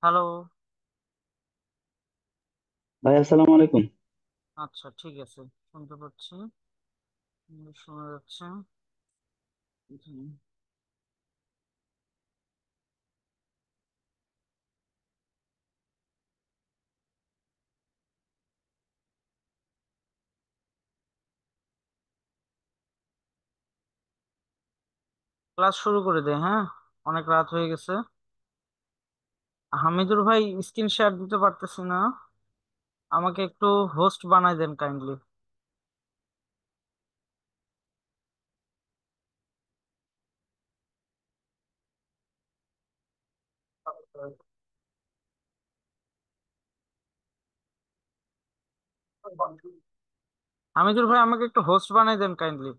Hello. ভাই, আসসালামু আলাইকুম। আচ্ছা, ঠিক আছে। শুনতে পাচ্ছি। শোনা যাচ্ছে। ক্লাস শুরু করে দে, হ্যাঁ। অনেক রাত হয়ে গেছে। হামিদুর ভাই, স্ক্রিন শেয়ার দিতে পারতেছি না। আমাকে একটু হোস্ট বানাই দেন কাইন্ডলি। হামিদুর ভাই, আমাকে একটু হোস্ট বানাই দেন কাইন্ডলি।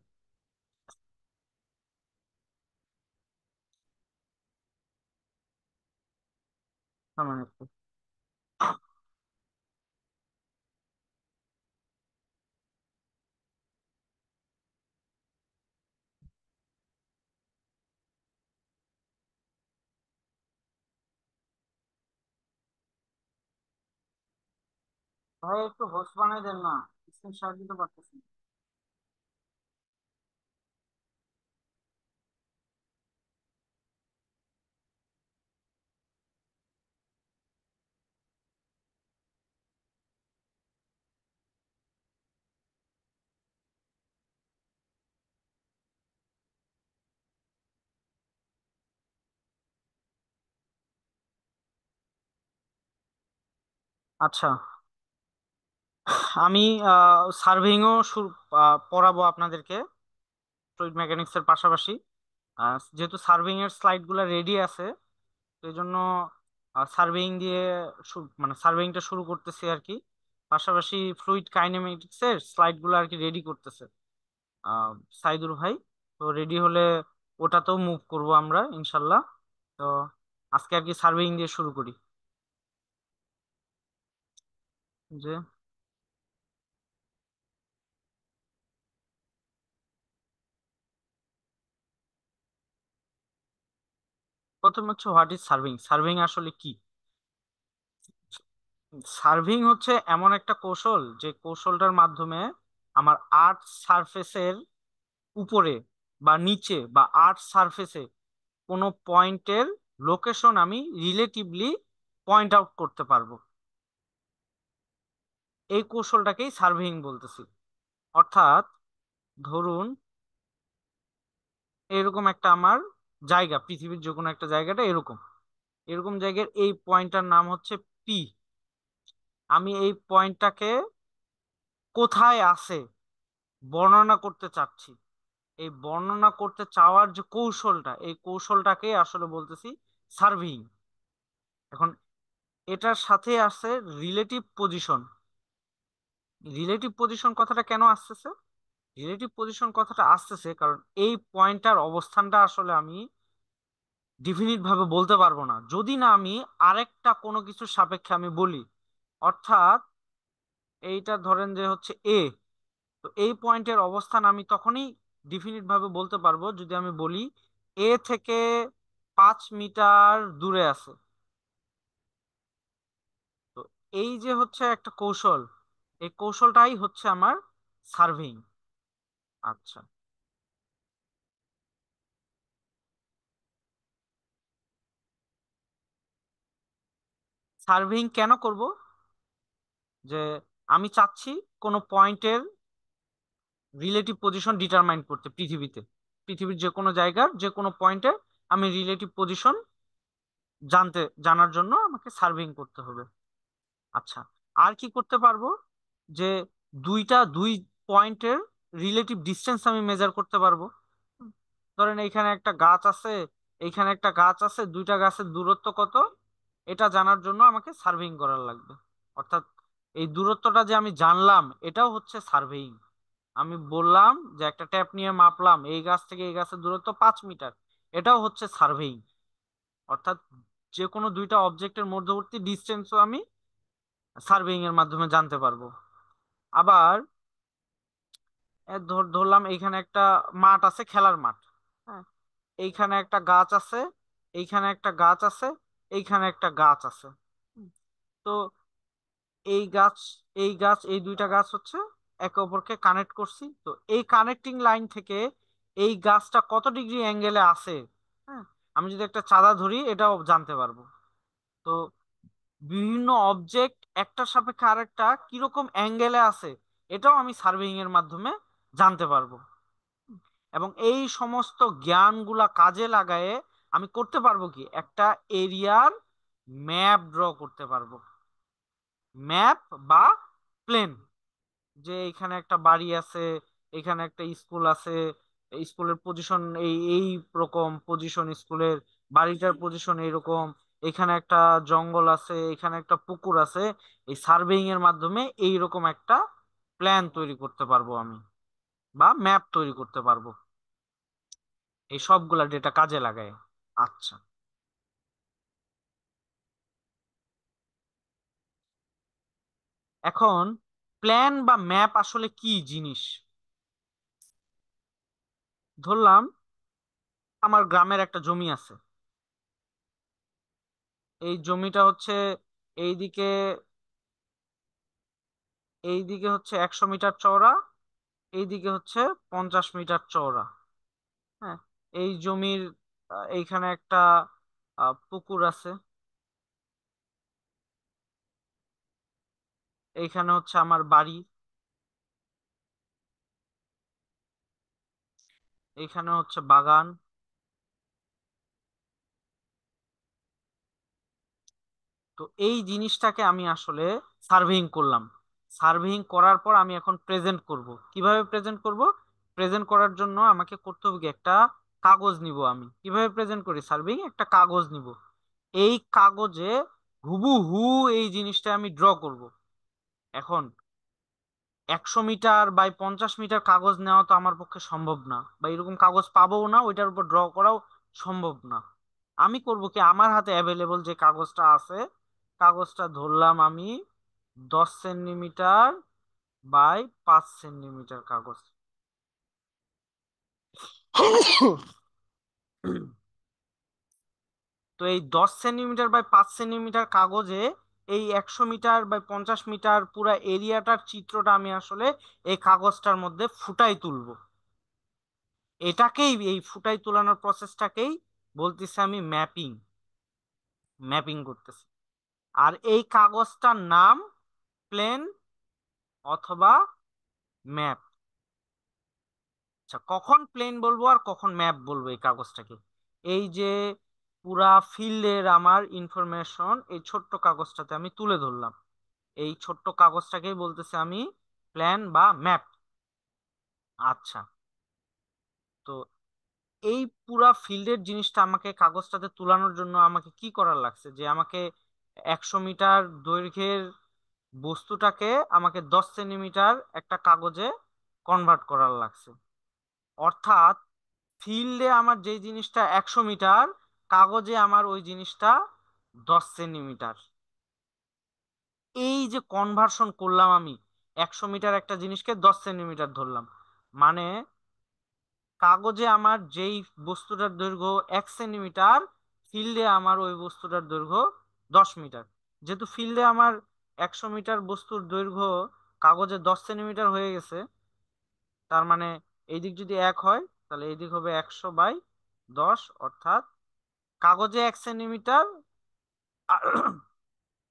একটু। ভাই, একটু হোস্ট বানাই দেন না। স্ক্রিন শেয়ার দিতে পারতেছি না। আচ্ছা, আমি সার্ভেইংও পড়াবো আপনাদেরকে ফ্লুইড মেকানিক্স এর পাশাপাশি। যেহেতু সার্ভেইং এর স্লাইড গুলা রেডি আছে, তো এই জন্য সার্ভেইং দিয়ে মানে সার্ভেইংটা শুরু করতেছি আর কি। পাশাপাশি ফ্লুইড কাইনেমেটিক্স এর স্লাইড গুলো আর কি রেডি করতেছে আহ সাইদুর ভাই। তো রেডি হলে ওটাতেও মুভ করব আমরা ইনশাল্লাহ। তো আজকে আর কি সার্ভেইং দিয়ে শুরু করি। যে প্রথম হচ্ছে, হোয়াট ইজ সার্ভিং? সার্ভিং আসলে কি? সার্ভিং হচ্ছে এমন একটা কৌশল, যে কৌশলটার মাধ্যমে আমার আর্ট সারফেসের উপরে বা নিচে বা আর্ট সারফেসে কোনো পয়েন্টের লোকেশন আমি রিলেটিভলি পয়েন্ট আউট করতে পারবো। এই কৌশলটাকেই সার্ভেইং বলতেছি। অর্থাৎ ধরুন, এরকম একটা আমার জায়গা, পৃথিবীর যে কোনো একটা জায়গাটা এরকম এরকম জায়গার এই পয়েন্টটার নাম হচ্ছে পি। আমি এই পয়েন্টটাকে কোথায় আছে বর্ণনা করতে চাচ্ছি। এই বর্ণনা করতে চাওয়ার যে কৌশলটা, এই কৌশলটাকে আসলে বলতেছি সার্ভেইং। এখন এটার সাথে আছে রিলেটিভ পজিশন। রিলেটিভ পজিশন কথাটা কেন আসতেছে? রিলেটিভ পজিশন কথাটা আসতেছে কারণ এই পয়েন্টটার অবস্থানটা আসলে আমি ডিফিনিট ভাবে বলতে পারবো না যদি না আমি আরেকটা কোনো কিছুর সাপেক্ষে আমি বলি। অর্থাৎ এইটা ধরেন যে হচ্ছে এ। তো এই পয়েন্টের অবস্থান আমি তখনই ডিফিনিট ভাবে বলতে পারবো যদি আমি বলি এ থেকে 5 মিটার দূরে আছে। তো এই যে হচ্ছে একটা কৌশল, এই কৌশলটাই হচ্ছে আমার সার্ভেইং। আচ্ছা, সার্ভেইং কেন করব? যে আমি চাচ্ছি কোনো পয়েন্টের রিলেটিভ পজিশন ডিটারমাইন করতে পৃথিবীতে। পৃথিবীর যে কোনো জায়গার যে কোনো পয়েন্টে আমি রিলেটিভ পজিশন জানার জন্য আমাকে সার্ভেইং করতে হবে। আচ্ছা, আর কি করতে পারবো? যে দুই পয়েন্টের রিলেটিভ ডিস্টেন্স আমি মেজার করতে পারবো। ধরেন এইখানে একটা গাছ আছে, এইখানে একটা গাছ আছে, দুইটা গাছের দূরত্ব কত, এটা জানার জন্য আমাকে সার্ভেইং করার লাগবে। অর্থাৎ এই দূরত্বটা যে আমি জানলাম, এটাও হচ্ছে সার্ভেইং। আমি বললাম যে একটা ট্যাপ নিয়ে মাপলাম এই গাছ থেকে এই গাছের দূরত্ব 5 মিটার, এটাও হচ্ছে সার্ভেইং। অর্থাৎ যে কোনো দুইটা অবজেক্টের মধ্যবর্তী ডিস্টেন্সও আমি সার্ভেইং এর মাধ্যমে জানতে পারবো। আবার ধরলাম এইখানে একটা মাঠ আছে, খেলার মাঠ। হ্যাঁ, এইখানে একটা গাছ আছে, এইখানে একটা গাছ আছে, এইখানে একটা গাছ আছে। হুম, তো এই গাছ এই দুইটা গাছ হচ্ছে একে অপরকে কানেক্ট করছি। তো এই কানেক্টিং লাইন থেকে এই গাছটা কত ডিগ্রি অ্যাঙ্গেলে আছে, হ্যাঁ, আমি যদি একটা চাঁদা ধরি এটাও জানতে পারবো। তো বিভিন্ন অবজেক্ট একটার সাপেক্ষে আরেকটা কিরকম অ্যাঙ্গেলে আছে এটাও আমি সার্ভেইং এর মাধ্যমে জানতে পারবো। এবং এই সমস্ত জ্ঞানগুলা কাজে লাগায়ে আমি করতে পারবো কি, একটা এরিয়ার ম্যাপ ড্র করতে পারবো। ম্যাপ বা প্লেন, যে এখানে একটা বাড়ি আছে, এখানে একটা স্কুল আছে, এই স্কুলের পজিশন এই এই রকম পজিশন স্কুলের, বাড়িটার পজিশন এইরকম, এখানে একটা জঙ্গল আছে, এখানে একটা পুকুর আছে। এই সার্ভেইং এর মাধ্যমে এইরকম একটা প্ল্যান তৈরি করতে পারবো আমি, বা ম্যাপ তৈরি করতে পারবো এই সবগুলা ডেটা কাজে লাগায়। আচ্ছা, এখন প্ল্যান বা ম্যাপ আসলে কি জিনিস। ধরলাম আমার গ্রামের একটা জমি আছে। এই জমিটা হচ্ছে এইদিকে এইদিকে হচ্ছে 100 মিটার চওড়া, এইদিকে হচ্ছে 50 মিটার চওড়া। হ্যাঁ, এই জমির এইখানে একটা পুকুর আছে, এইখানে হচ্ছে আমার বাড়ি, এইখানে হচ্ছে বাগান। তো এই জিনিসটাকে আমি আসলে সার্ভেইং করলাম। সার্ভেইং করার পর আমি এখন প্রেজেন্ট করব। কিভাবে প্রেজেন্ট করব? প্রেজেন্ট করার জন্য আমাকে করতে হবে কি, একটা কাগজ নিব। আমি কিভাবে প্রেজেন্ট করি সার্ভেইং, একটা কাগজ নিব। এই কাগজে হুবহু এই জিনিসটা আমি ড্র করব। এখন 100 মিটার বাই 50 মিটার কাগজ নেওয়া তো আমার পক্ষে সম্ভব না, বা এরকম কাগজ পাবোও না, ওইটার উপর ড্র করাও সম্ভব না। আমি করব কি, আমার হাতে অ্যাভেলেবল যে কাগজটা আছে, কাগজটা ধরলাম আমি 10 সেন্টিমিটার বাই 5 সেন্টিমিটার কাগজ। তো এই 10 সেন্টিমিটার বাই 5 সেন্টিমিটার কাগজে এই 100 মিটার বাই 50 মিটার পুরা এরিয়াটার চিত্রটা আমি আসলে এই কাগজটার মধ্যে ফুটাই তুলবো। এটাকেই, এই ফুটাই তোলানোর প্রসেসটাকেই বলতেছি আমি ম্যাপিং। ম্যাপিং করতেছি। আর এই কাগজটার নাম প্লেন অথবা ম্যাপ। আচ্ছা, কখন প্লেন বলবো আর কখন ম্যাপ বলবো এই কাগজটাকে? এই যে পুরা ফিল্ডের আমার ইনফরমেশন এই ছোট্ট কাগজটাতে আমি তুলে ধরলাম, এই ছোট্ট কাগজটাকেই বলতেছি আমি প্ল্যান বা ম্যাপ। আচ্ছা, তো এই পুরা ফিল্ডের জিনিসটা আমাকে কাগজটাতে তুলানোর জন্য আমাকে কি করার লাগছে, যে আমাকে 100 মিটার দৈর্ঘ্যের বস্তুটাকে আমাকে 10 সেন্টিমিটার একটা কাগজে কনভার্ট করার লাগছে। অর্থাৎ ফিল্ডে আমার যে জিনিসটা 100 মিটার, কাগজে আমার ওই জিনিসটা 10 সেন্টিমিটার। এই যে কনভার্সন করলাম আমি, 100 মিটার একটা জিনিসকে 10 সেন্টিমিটার ধরলাম, মানে কাগজে আমার যেই বস্তুটার দৈর্ঘ্য 1 সেন্টিমিটার, ফিল্ডে আমার ওই বস্তুটার দৈর্ঘ্য 10 মিটার। যেহেতু ফিল্ডে আমার 100 মিটার বস্তুর দৈর্ঘ্য কাগজে 10 সেন্টিমিটার হয়ে গেছে, তার মানে এই দিক যদি 1 হয় তাহলে এই দিক হবে 100/10, অর্থাৎ কাগজে 1 সেন্টিমিটার,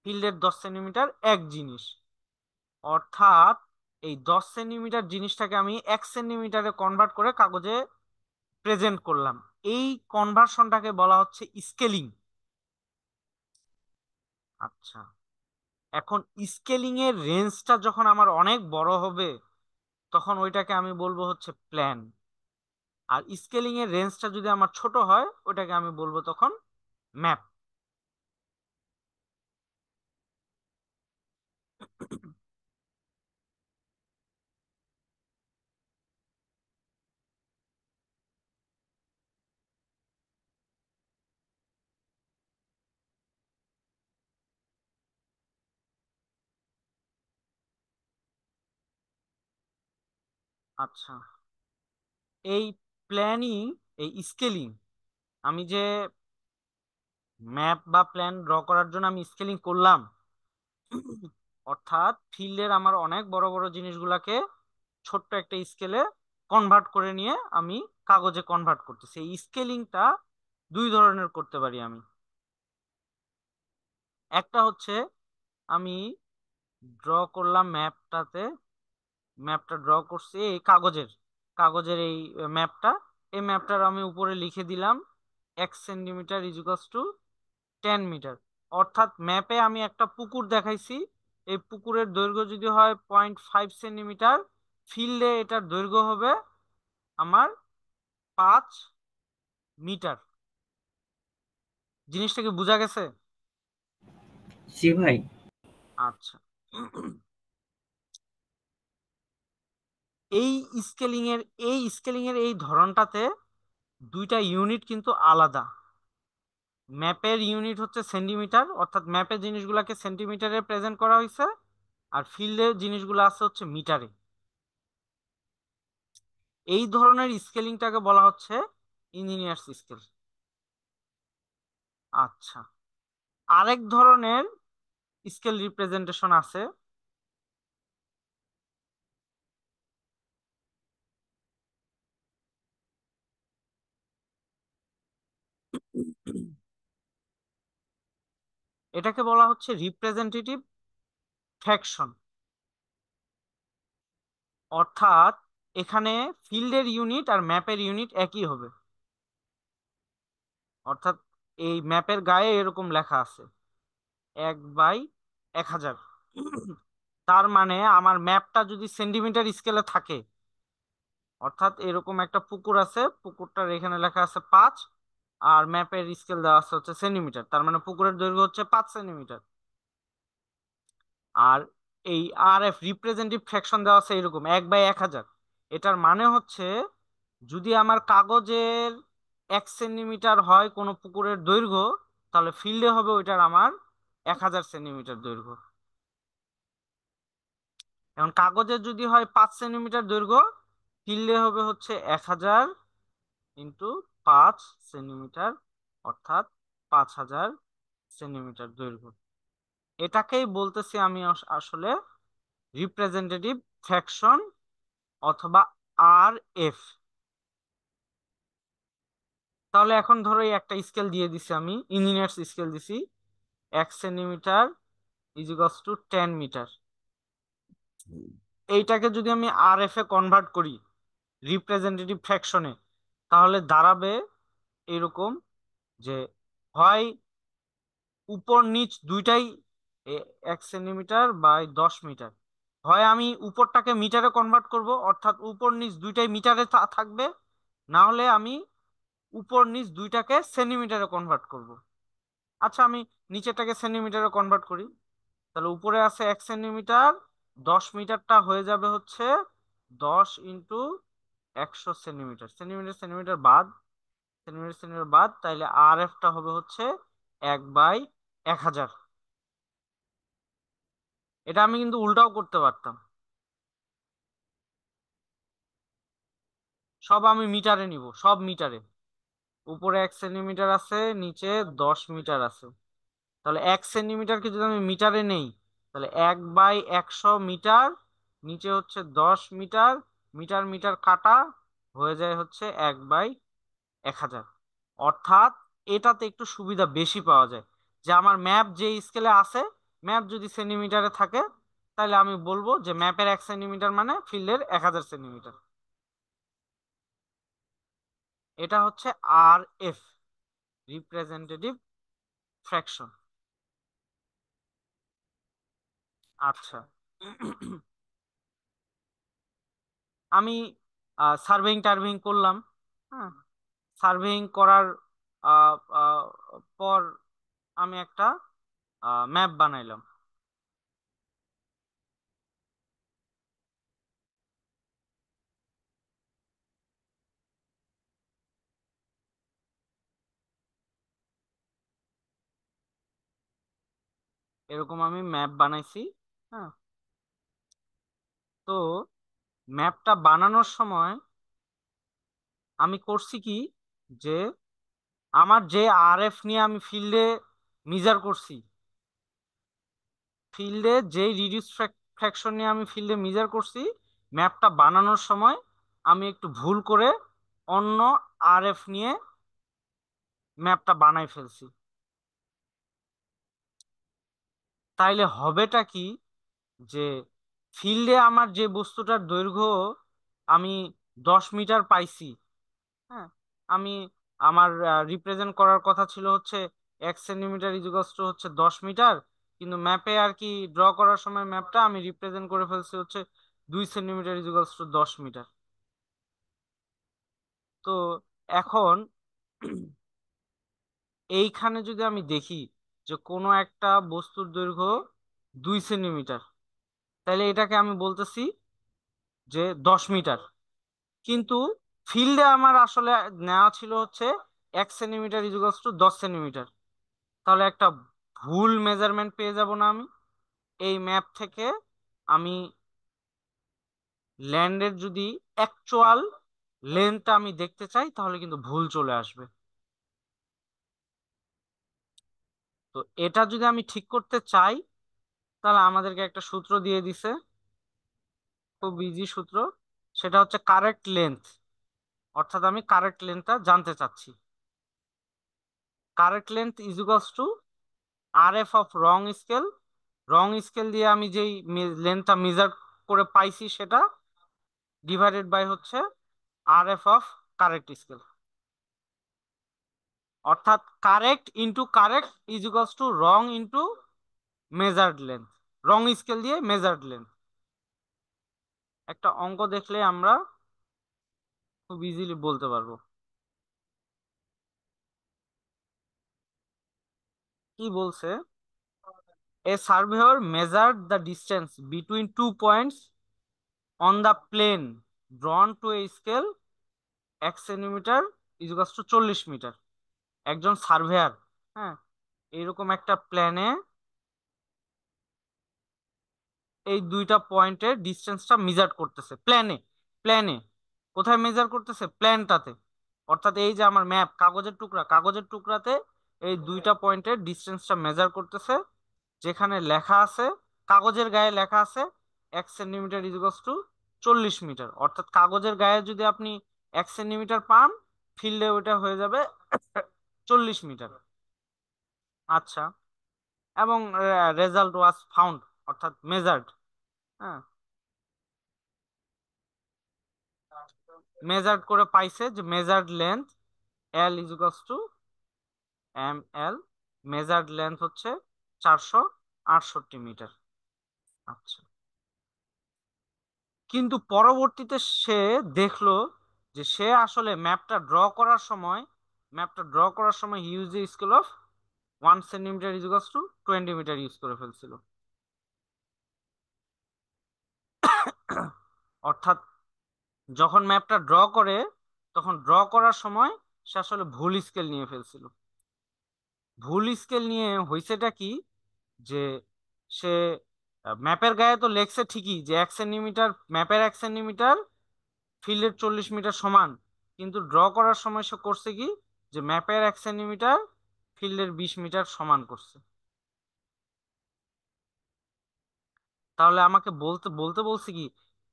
ফিল্ডের 10 সেন্টিমিটার এক জিনিস। অর্থাৎ এই 10 সেন্টিমিটার জিনিসটাকে আমি 1 সেন্টিমিটারে কনভার্ট করে কাগজে প্রেজেন্ট করলাম। এই কনভার্সনটাকে বলা হচ্ছে স্কেলিং। আচ্ছা, এখন স্কেলিং এর রেঞ্জটা যখন আমার অনেক বড় হবে তখন ওইটাকে আমি বলবো হচ্ছে প্ল্যান। আর স্কেলিং এর রেঞ্জটা যদি আমার ছোট হয় ওইটাকে আমি বলবো তখন ম্যাপ। আচ্ছা, এই প্ল্যানিং, এই স্কেলিং, আমি যে ম্যাপ বা প্ল্যান ড্র করার জন্য আমি স্কেলিং করলাম, অর্থাৎ ফিল্ডের আমার অনেক বড় বড় জিনিসগুলাকে ছোট্ট একটা স্কেলে কনভার্ট করে নিয়ে আমি কাগজে কনভার্ট করতেছি। এই স্কেলিংটা দুই ধরনের করতে পারি আমি। একটা হচ্ছে আমি ড্র করলাম ম্যাপটাতে, ম্যাপটা ড্র করছি এই কাগজের এই ম্যাপটা, এই ম্যাপটার আমি উপরে লিখে দিলাম 1 centimetre is equals to 10 metre. অর্থাৎ ম্যাপে আমি একটা পুকুর দেখাইছি, এই পুকুরের দৈর্ঘ্য যদি হয় 0.5 সেন্টিমিটার, ফিল্ডে এটার দৈর্ঘ্য হবে আমার 5 মিটার। জিনিসটা কি বোঝা গেছে? জি ভাই। আচ্ছা। এই স্কেলিং এর এই ধরনটাতে দুইটা ইউনিট কিন্তু আলাদা। ম্যাপের ইউনিট হচ্ছে সেন্টিমিটার, অর্থাৎ ম্যাপের জিনিসগুলোকে সেন্টিমিটারে প্রেজেন্ট করা হয়েছে, আর ফিল্ডের জিনিসগুলো আছে হচ্ছে মিটারে। এই ধরনের স্কেলিংটাকে বলা হচ্ছে ইঞ্জিনিয়ার্স স্কেল। আচ্ছা, আরেক ধরনের স্কেল রিপ্রেজেন্টেশন আছে। এটাকে বলা হচ্ছে রিপ্রেজেন্টেটিভ ফ্র্যাকশন। অর্থাৎ এখানে ফিল্ডের ইউনিট আর ম্যাপের ইউনিট একই হবে। অর্থাৎ এই ম্যাপের গায়ে এরকম লেখা আছে 1/1000। তার মানে আমার ম্যাপটা যদি সেন্টিমিটার স্কেলে থাকে, অর্থাৎ এরকম একটা পুকুর আছে, পুকুরটার এখানে লেখা আছে 5, আর ম্যাপের স্কেল দেওয়া আছে হচ্ছে সেন্টিমিটার, তার মানে পুকুরের দৈর্ঘ্য হচ্ছে 5 সেন্টিমিটার। আর এই আর এফ রিপ্রেজেন্টেটিভ ফ্র্যাকশন দেওয়া আছে এরকম 1/1000। এটার মানে হচ্ছে যদি আমার কাগজের 1 সেন্টিমিটার হয় কোনো পুকুরের দৈর্ঘ্য, তাহলে ফিল্ডে হবে ওইটার আমার 1000 সেন্টিমিটার দৈর্ঘ্য। এখন কাগজের যদি হয় 5 সেন্টিমিটার দৈর্ঘ্য, ফিল্ডে হবে হচ্ছে 1000 × 5 সেন্টিমিটার, অর্থাৎ 5000 সেন্টিমিটার দৈর্ঘ্য। এটাকেই বলতেছি আমি আসলে রিপ্রেজেন্টেটিভ ফ্র্যাকশন অথবা আর এফ। তাহলে এখন ধরো এই একটা স্কেল দিয়ে দিছি, আমি ইঞ্জিনিয়ার্স স্কেল দিছি 1 centimetre is equals to 10 metre. এইটাকে যদি আমি আর এফ এ কনভার্ট করি রিপ্রেজেন্টেটিভ ফ্র্যাকশনে, তাহলে দাঁড়াবে এরকম যে হয় উপর নিচ দুইটাই 1 সেন্টিমিটার/10 মিটার, হয় আমি উপরটাকে মিটারে কনভার্ট করব, অর্থাৎ উপর নিচ দুইটাই মিটারে থাকবে, না হলে আমি উপর নিচ দুইটাকে সেন্টিমিটারে কনভার্ট করব। আচ্ছা, আমি নিচেরটাকে সেন্টিমিটারে কনভার্ট করি, তাহলে উপরে আছে 1 সেন্টিমিটার, 10 মিটারটা হয়ে যাবে হচ্ছে 10 × 100 সেন্টিমিটার, সেন্টিমিটার সেন্টিমিটার বাদ, সেন্টিমিটার সেন্টিমিটার বাদ, তাইলে আর এফটা হবে হচ্ছে 1/1000। এটা আমি কিন্তু উল্টাও করতে পারতাম, সব আমি মিটারে নিব, সব মিটারে। উপরে 1 সেন্টিমিটার আছে, নিচে 10 মিটার আছে, তাহলে 1 সেন্টিমিটারকে যদি আমি মিটারে নেই, তাহলে 1/100 মিটার, নিচে হচ্ছে 10 মিটার, মিটার মিটার কাটা হয়ে যায় হচ্ছে 1/1000। অর্থাৎ এটাতে একটু সুবিধা বেশি পাওয়া যায়, যে আমার ম্যাপ যে স্কেলে আছে, ম্যাপ যদি সেন্টিমিটারে থাকে, তাহলে আমি বলবো যে ম্যাপের 1 সেন্টিমিটার মানে ফিল্ডের 1000 সেন্টিমিটার। এটা হচ্ছে আর এফ, রিপ্রেজেন্টেটিভ ফ্র্যাকশন। আচ্ছা। আমি সার্ভেইং টার্ভেইং করলাম। হ্যাঁ, সার্ভেইং করার আহ, আহ, পর আমি একটা ম্যাপ বানাইলাম। এরকম আমি ম্যাপ বানাইছি। হ্যাঁ, তো ম্যাপটা বানানোর সময় আমি করছি কি, যে আমার যে আরএফ নিয়ে আমি ফিল্ডে মেজার করছি, ফিল্ডে যেই রিডিউস ফ্র্যাকশন নিয়ে আমি ফিল্ডে মেজার করছি, ম্যাপটা বানানোর সময় আমি একটু ভুল করে অন্য আরএফ নিয়ে ম্যাপটা বানাই ফেলছি। তাইলে হবেটা কি, যে ফিল্ডে আমার যে বস্তুটার দৈর্ঘ্য আমি 10 মিটার পাইছি, হ্যাঁ, আমি আমার রিপ্রেজেন্ট করার কথা ছিল হচ্ছে 1 সেন্টিমিটার ইকুয়ালস টু হচ্ছে 10 মিটার, কিন্তু ম্যাপে আর কি ড্র করার সময় ম্যাপটা আমি রিপ্রেজেন্ট করে ফেলছি হচ্ছে 2 সেন্টিমিটার ইকুয়ালস টু 10 মিটার। তো এখন এইখানে যদি আমি দেখি যে কোনো একটা বস্তুর দৈর্ঘ্য 2 সেন্টিমিটার, তাহলে এটাকে আমি বলতেছি যে 10 মিটার। কিন্তু ফিল্ডে আমার আসলে নেওয়া ছিল হচ্ছে 1 সেন্টিমিটার ইকুয়ালস টু 10 সেন্টিমিটার। তাহলে একটা ভুল মেজারমেন্ট পেয়ে যাব না আমি এই ম্যাপ থেকে? আমি ল্যান্ডের যদি অ্যাকচুয়াল লেন্থটা আমি দেখতে চাই তাহলে কিন্তু ভুল চলে আসবে। তো এটা যদি আমি ঠিক করতে চাই, তাহলে আমাদেরকে একটা সূত্র দিয়ে দিছে, খুব ইজি সূত্র। সেটা হচ্ছে কারেক্ট লেন্থ, অর্থাৎ আমি কারেক্ট লেন্থটা জানতে চাচ্ছি। Correct length is equals two RF of wrong scale, wrong scale দিয়ে আমি যেই লেন্থটা মেজার করে পাইছি সেটা, ডিভাইডেড বাই হচ্ছে আরএফ অফ কারেক্ট স্কেল। অর্থাৎ correct into correct is equals two wrong into measured length, wrong scale দিয়ে মেজার্ড লেন্থ। একটা অঙ্ক দেখলে আমরা খুব ইজিলি বলতে পারবো। কি বলছে? A surveyor measured the distance between 2 points on the plane drawn to a scale 1 centimetre is equals to 40 metre. একজন সার্ভেয়ার, হ্যাঁ, এরকম একটা প্ল্যানে এই দুইটা পয়েন্টের ডিস্টেন্সটা মেজার করতেছে প্ল্যানে। প্ল্যানে কোথায় মেজার করতেছে? প্ল্যানটাতে। অর্থাৎ এই যে আমার ম্যাপ, কাগজের টুকরা, কাগজের টুকরাতে এই দুইটা পয়েন্টের ডিস্টেন্সটা মেজার করতেছে। যেখানে লেখা আছে, কাগজের গায়ে লেখা আছে 1 সেন্টিমিটার ইকুয়ালস টু 40 মিটার। অর্থাৎ কাগজের গায়ে যদি আপনি 1 সেন্টিমিটার পান, ফিল্ডে ওইটা হয়ে যাবে 40 মিটার। আচ্ছা, এবং রেজাল্ট ওয়াজ ফাউন্ড, অর্থাৎ মেজার্ড। হ্যাঁ, মেজার্ড করে পাইছে যে measured length L is equals two L, measured length হচ্ছে 468 মিটার। আচ্ছা, কিন্তু পরবর্তীতে সে দেখলো যে সে আসলে ম্যাপটা ড্র করার সময় use scale of 1 centimetre is equals two 20 metre use করে ফেলছিল। অর্থাৎ যখন ম্যাপটা ড্র করে, তখন ড্র করার সময় সে আসলে ভুল স্কেল নিয়ে ফেলছিল। ভুল স্কেল নিয়ে হয়েছেটা কি, যে সে ম্যাপের গায়ে তো লেখছে ঠিকই যে 1 সেন্টিমিটার, ম্যাপের 1 সেন্টিমিটার ফিল্ডের 40 মিটার সমান, কিন্তু ড্র করার সময় সে করছে কি, যে ম্যাপের 1 সেন্টিমিটার ফিল্ডের 20 মিটার সমান করছে। তাহলে আমাকে বলতে বলতে বলছে কি,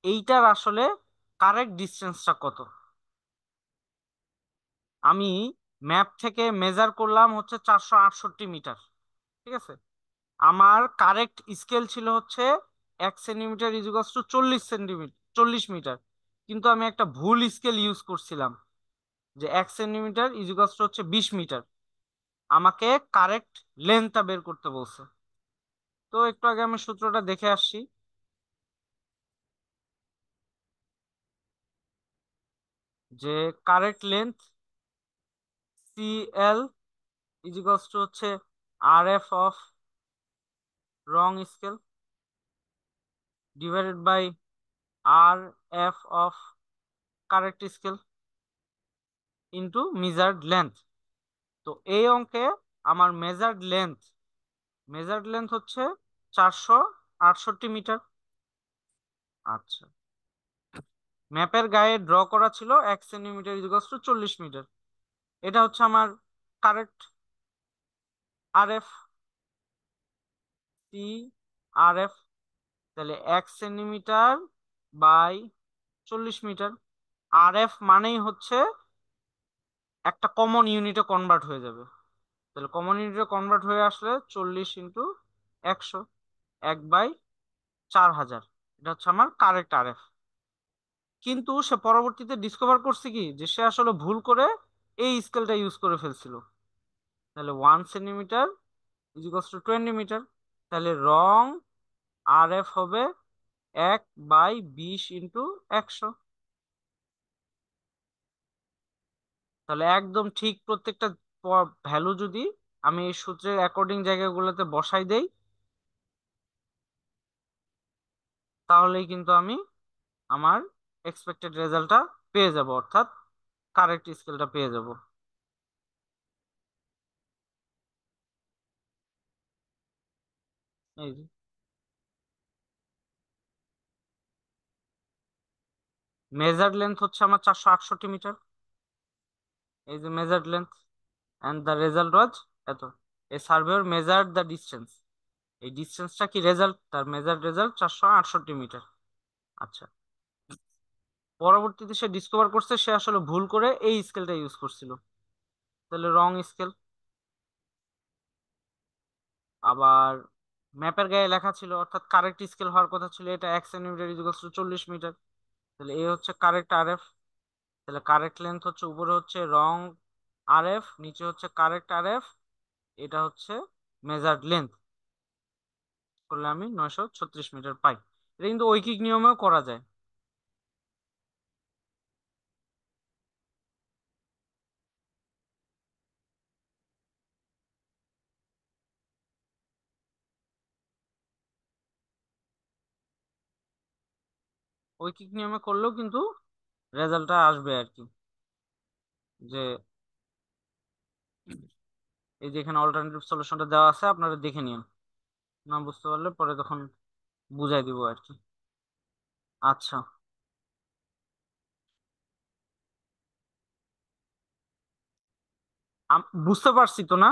এইটার আসলে কারেক্ট ডিস্টেন্সটা কত? আমি ম্যাপ থেকে মেজার করলাম হচ্ছে 468 মিটার, ঠিক আছে। আমার কারেক্ট স্কেল ছিল হচ্ছে 1 centimetre equals to 40 centimetre, 40 metre. কিন্তু আমি একটা ভুল স্কেল ইউজ করছিলাম, যে 1 সেন্টিমিটার ইকুয়ালস টু হচ্ছে 20 মিটার। আমাকে কারেক্ট লেন্থটা বের করতে বলছে। তো একটু আগে আমি সূত্রটা দেখে আসছি, যে correct length C L equals to হচ্ছে R F of wrong scale divided by R F of correct scale into measured length. তো এই অঙ্কে আমার মেজার্ড লেন্থ হচ্ছে 468 মিটার। আচ্ছা, ম্যাপের গায়ে ড্র করা ছিল 1 সেন্টিমিটার ইকুয়ালস টু 40 মিটার। এটা হচ্ছে আমার কারেক্ট আরএফ, সি আরএফ, তাহলে 1 সেন্টিমিটার বাই 40 মিটার। আরএফ মানেই হচ্ছে একটা কমন ইউনিটে কনভার্ট হয়ে যাবে। তাহলে কমন ইউনিটে কনভার্ট হয়ে আসলে 40 × 100, 1/4000, এটা হচ্ছে আমার কারেক্ট আরএফ। কিন্তু সে পরবর্তীতে ডিসকভার করছে কি যে সে আসলে ভুল করে এই স্কেলটা ইউজ করে ফেলছিল। তাহলে 1 সেন্টিমিটার ইজ টু 20 মিটার। তাহলে রং আরএফ হবে 1/20 × 100। তাহলে একদম ঠিক প্রত্যেকটা ভ্যালু যদি আমি এই সূত্রের অ্যাকর্ডিং জায়গাগুলোতে বসাই দেই, তাহলেই কিন্তু আমি আমার এক্সপেক্টেড রেজাল্টটা পেয়ে যাব, অর্থাৎ কারেক্ট স্কেলটা পেয়ে যাব। এই যে মেজার্ড লেন্থ হচ্ছে আমার 468 মিটার। এই যে measured length, and the result was এত। A surveyor measured the distance, এই ডিস্টেন্সটা কি রেজাল্ট, তার মেজার্ড রেজাল্ট 468 মিটার। আচ্ছা, পরবর্তীতে সে ডিসকভার করছে সে আসলে ভুল করে এই স্কেলটা ইউজ করছিল, তাহলে রং স্কেল। আবার ম্যাপের গায়ে লেখা ছিল, অর্থাৎ কারেক্ট স্কেল হওয়ার কথা ছিল এটা 1 সেন্টিমিটার ইকুয়াল টু 40 মিটার। তাহলে এ হচ্ছে কারেক্ট আরএফ। তাহলে কারেক্ট লেন্থ হচ্ছে উপরে হচ্ছে রং আরএফ, নিচে হচ্ছে কারেক্ট আরএফ, এটা হচ্ছে মেজার্ড লেন্থ। করলে আমি 936 মিটার পাই। এটা কিন্তু ঐকিক নিয়মেও করা যায়। ঐকিক নিয়মে করলেও কিন্তু রেজাল্টটা আসবে আর কি। যে এই যে এখানে অল্টারনেটিভ সলিউশনটা দেওয়া আছে, আপনারা দেখে নিন, না বুঝতে পারলে পরে তখন বুঝাই দিব আর কি। আচ্ছা, বুঝতে পারছি তো না?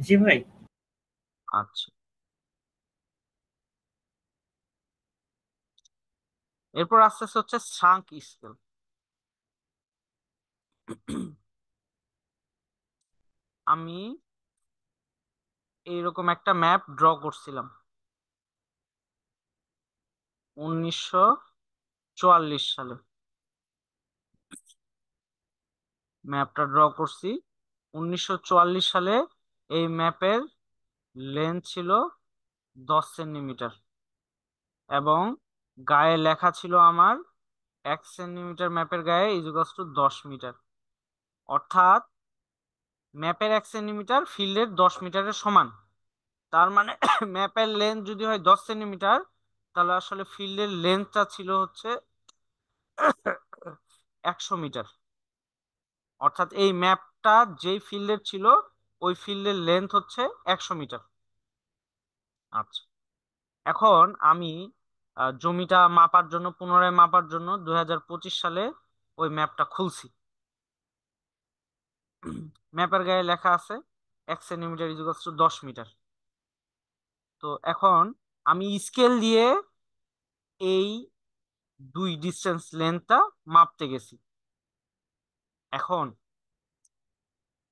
জি ভাই। আচ্ছা, এরপর আস্তে আস্তে হচ্ছে শ্রাঙ্ক স্কেল। আমি এইরকম একটা ম্যাপ ড্র করছিলাম 1944 সালে। ম্যাপটা ড্র করছি 1944 সালে। এই ম্যাপের লেন্থ ছিল 10 সেন্টিমিটার, এবং গায়ে লেখা ছিল আমার 1 সেন্টিমিটার ম্যাপের গায়ে ইজুকাস টু 10 মিটার। অর্থাৎ ম্যাপের 1 সেন্টিমিটার ফিল্ডের 10 মিটারের সমান। তার মানে ম্যাপের লেন্থ যদি হয় 10 সেন্টিমিটার, তাহলে আসলে ফিল্ডের লেন্থটা ছিল হচ্ছে 100 মিটার। অর্থাৎ এই ম্যাপটা যেই ফিল্ডের ছিল ওই ফিল্ডের লেন্থ হচ্ছে 100 মিটার। আচ্ছা, এখন আমি জমিটা মাপার জন্য, পুনরায় মাপার জন্য 2025 সালে ওই ম্যাপটা খুলছি। ম্যাপের গায়ে লেখা আছে 1 সেন্টিমিটার ইকুয়ালস টু 10 মিটার। তো এখন আমি স্কেল দিয়ে এই দুই ডিস্টেন্স লেন্থটা মাপতে গেছি। এখন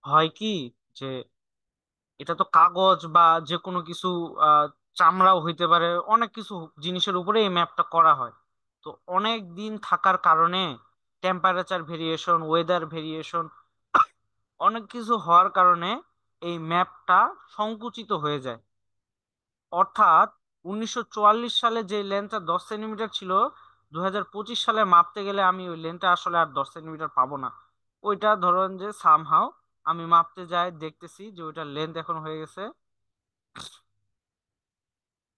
হয় কি যে এটা তো কাগজ বা যে কোনো কিছু, আহ চামড়াও হইতে পারে, অনেক কিছু জিনিসের উপরে এই ম্যাপটা করা হয়। তো অনেক দিন থাকার কারণে টেম্পারেচার ভেরিয়েশন, ওয়েদার ভেরিয়েশন, অনেক কিছু হওয়ার কারণে এই ম্যাপটা সংকুচিত হয়ে যায়। অর্থাৎ 1944 সালে যে লেন্থটা 10 সেন্টিমিটার ছিল, 2025 সালে মাপতে গেলে আমি ওই লেন্থটা আসলে আর 10 সেন্টিমিটার পাবো না। ওইটা ধরেন যে সামহাও আমি মাপতে যাই, দেখতেছি যে ওইটার লেন্থ এখন হয়ে গেছে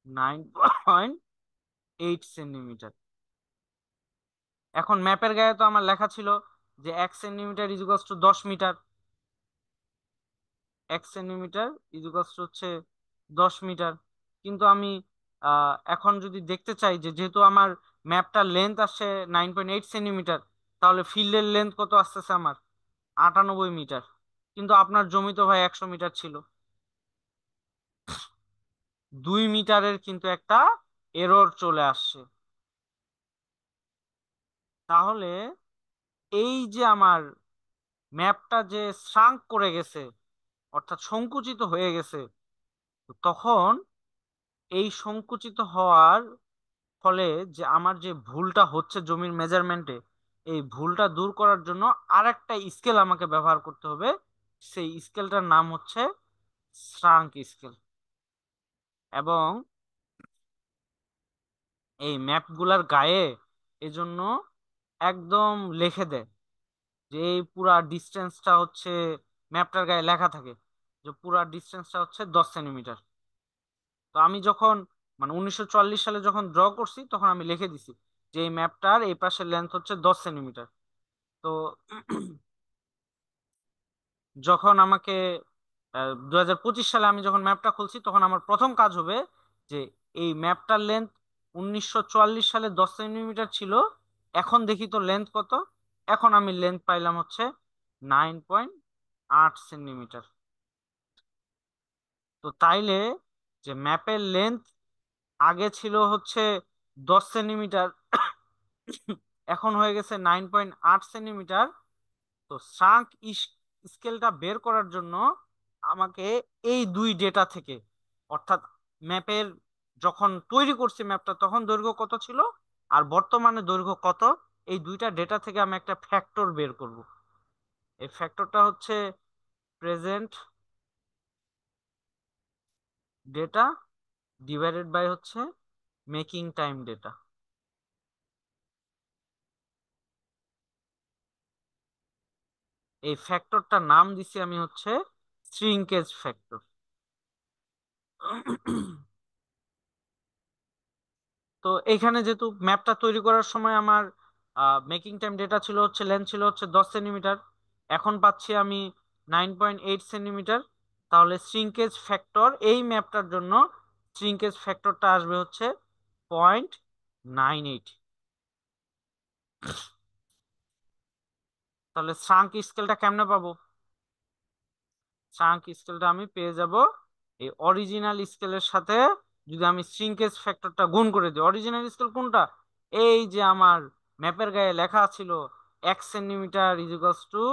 9.8 সেন্টিমিটার। এখন ম্যাপের গায়ে তো আমার লেখা ছিল যে 1 centimetre is to 10 metre. 1 centimetre is হচ্ছে 10 মিটার। কিন্তু আমি এখন যদি দেখতে চাই যে যেহেতু আমার ম্যাপটার লেন্থ আসছে 9.8 সেন্টিমিটার, তাহলে ফিল্ডের লেন্থ কত আসতেছে আমার? 98 মিটার, কিন্তু আপনার জমি তো ভাই 100 মিটার ছিল। 2 মিটারের কিন্তু একটা এরর চলে আসছে। তাহলে এই যে আমার ম্যাপটা যে শ্রাঙ্ক করে গেছে, অর্থাৎ সংকুচিত হয়ে গেছে, তো তখন এই সংকুচিত হওয়ার ফলে যে আমার যে ভুলটা হচ্ছে জমির মেজারমেন্টে, এই ভুলটা দূর করার জন্য আরেকটা স্কেল আমাকে ব্যবহার করতে হবে। সেই স্কেলটার নাম হচ্ছে শ্রাঙ্ক স্কেল। এবং এই ম্যাপগুলার গায়ে এজন্য একদম লিখে দেয় যে এই পুরা ডিস্টেন্সটা হচ্ছে, ম্যাপটার গায়ে লেখা থাকে যে পুরা ডিস্টেন্সটা হচ্ছে 10 সেন্টিমিটার। তো আমি যখন মানে 1944 সালে যখন ড্র করছি তখন আমি লিখে দিছি যে এই ম্যাপটার এই পাশের লেন্থ হচ্ছে 10 সেন্টিমিটার। তো যখন আমাকে 2025 সালে আমি যখন ম্যাপটা খুলছি তখন আমার প্রথম কাজ হবে যে এই ম্যাপটার লেন্থ 1944 সালে 10 সেন্টিমিটার ছিল, এখন দেখি তো লেন্থ কত। এখন আমি লেন্থ পাইলাম হচ্ছে 9.8 সেন্টিমিটার। তো তাইলে যে ম্যাপের লেন্থ আগে ছিল হচ্ছে 10 সেন্টিমিটার, এখন হয়ে গেছে 9.8 সেন্টিমিটার। তো শ্রাঙ্ক স্কেলটা বের করার জন্য আমাকে এই দুই ডেটা থেকে, অর্থাৎ ম্যাপের যখন তৈরি করছি ম্যাপটা তখন দৈর্ঘ্য কত ছিল আর বর্তমানে দৈর্ঘ্য কত, এই দুইটা ডেটা থেকে আমি একটা ফ্যাক্টর বের করব। এই ফ্যাক্টরটা হচ্ছে প্রেজেন্ট ডেটা ডিভাইডেড বাই হচ্ছে মেকিং টাইম ডেটা। এই ফ্যাক্টরটার নাম দিছি আমি হচ্ছে শ্রিঙ্কেজ ফ্যাক্টর। তো এখানে যেহেতু ম্যাপটা তৈরি করার সময় আমার মেকিং টাইম ডেটা ছিল হচ্ছে লেন্থ ছিল হচ্ছে 10 সেন্টিমিটার, এখন পাচ্ছি আমি 9.8 সেন্টিমিটার। তাহলে শ্রিঙ্কেজ ফ্যাক্টর এই ম্যাপটার জন্য শ্রিঙ্কেজ ফ্যাক্টরটা আসবে হচ্ছে 0.98। তাহলে শ্রাঙ্ক স্কেলটা কেমনে পাবো? চাঙ্ক স্কেলটা আমি পেয়ে যাব এই অরিজিনাল স্কেলের সাথে যদি আমি শ্রিঙ্কেজ ফ্যাক্টরটা গুণ করে দিই। অরিজিনাল স্কেল কোনটা? এই যে আমার ম্যাপের গায়ে লেখা ছিল 1 সেন্টিমিটার ইজিক্যালস টু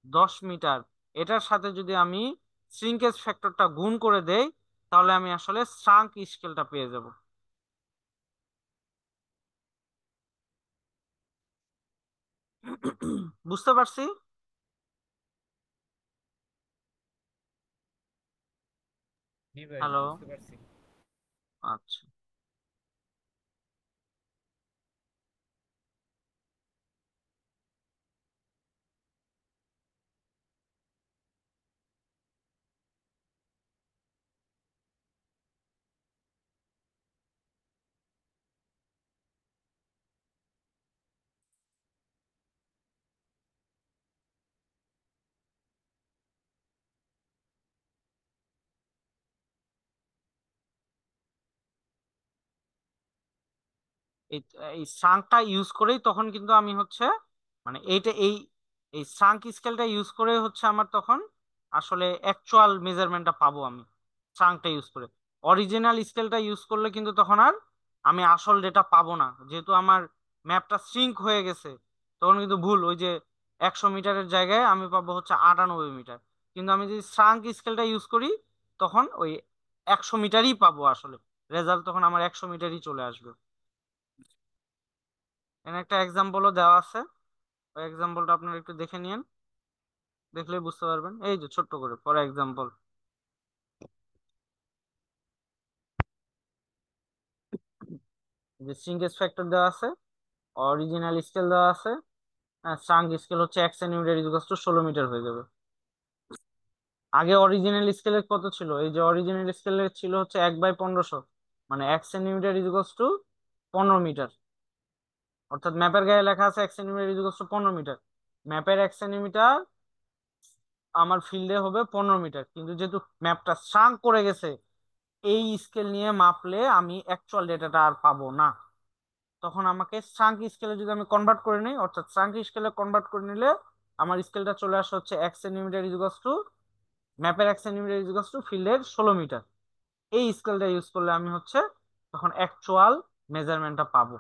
10 মিটার, এটার সাথে যদি আমি শ্রিঙ্কেজ ফ্যাক্টরটা গুণ করে দেই তাহলে আমি আসলে শ্রাঙ্ক স্কেলটা পেয়ে যাব। বুঝতে পারছি? জি ভাই, হ্যালো। বুঝতে পারছি। আচ্ছা। এই এই শ্রাঙ্কটা ইউজ করেই তখন কিন্তু আমি হচ্ছে মানে এইটা এই এই শ্রাঙ্ক স্কেলটা ইউজ করে হচ্ছে আমার তখন আসলে অ্যাকচুয়াল মেজারমেন্টটা পাবো আমি শ্রাঙ্কটা ইউজ করে। অরিজিনাল স্কেলটা ইউজ করলে কিন্তু তখন আর আমি আসল ডেটা পাবো না, যেহেতু আমার ম্যাপটা শ্রিঙ্ক হয়ে গেছে। তখন কিন্তু ভুল, ওই যে 100 মিটারের জায়গায় আমি পাবো হচ্ছে 98 মিটার। কিন্তু আমি যদি শ্রাঙ্ক স্কেলটা ইউজ করি তখন ওই 100 মিটারই পাবো আসলে, রেজাল্ট তখন আমার 100 মিটারই চলে আসবে। এখানে একটা এক্সাম্পলও দেওয়া আছে, ওই এক্সাম্পলটা আপনারা একটু দেখে নিন, দেখলেই বুঝতে পারবেন। এই যে ছোট্ট করে ফর এক্সাম্পল যে সিঙ্গেজ ফ্যাক্টর দেওয়া আছে, অরিজিনাল স্কেল দেওয়া আছে, স্ট্রাঙ্ক স্কেল হচ্ছে 1 সেন্টিমিটার ইকুয়াল টু 16 মিটার হয়ে যাবে। আগে অরিজিনাল স্কেলের কত ছিল? এই যে অরিজিনাল স্কেলের ছিল হচ্ছে 1/1500, মানে 1 সেন্টিমিটার ইকুয়াল টু 15 মিটার। অর্থাৎ ম্যাপের গায়ে লেখা আছে 1 সেন্টিমিটার ইকুয়াল টু 15 মিটার, ম্যাপের 1 সেন্টিমিটার আমার ফিল্ডে হবে 15 মিটার, কিন্তু যেহেতু ম্যাপটা শ্রাঙ্ক করে গেছে এই স্কেল নিয়ে মাপলে আমি অ্যাকচুয়াল ডেটাটা আর পাবো না। তখন আমাকে শ্রাঙ্ক স্কেলে যদি আমি কনভার্ট করে নিই, অর্থাৎ শ্রাঙ্ক স্কেলে কনভার্ট করে নিলে আমার স্কেলটা চলে আসে হচ্ছে 1 সেন্টিমিটার ইকুয়ালস টু, ম্যাপের 1 সেন্টিমিটার ইকুয়ালস টু ফিল্ডের 16 মিটার। এই স্কেলটা ইউজ করলে আমি হচ্ছে তখন অ্যাকচুয়াল মেজারমেন্টটা পাবো।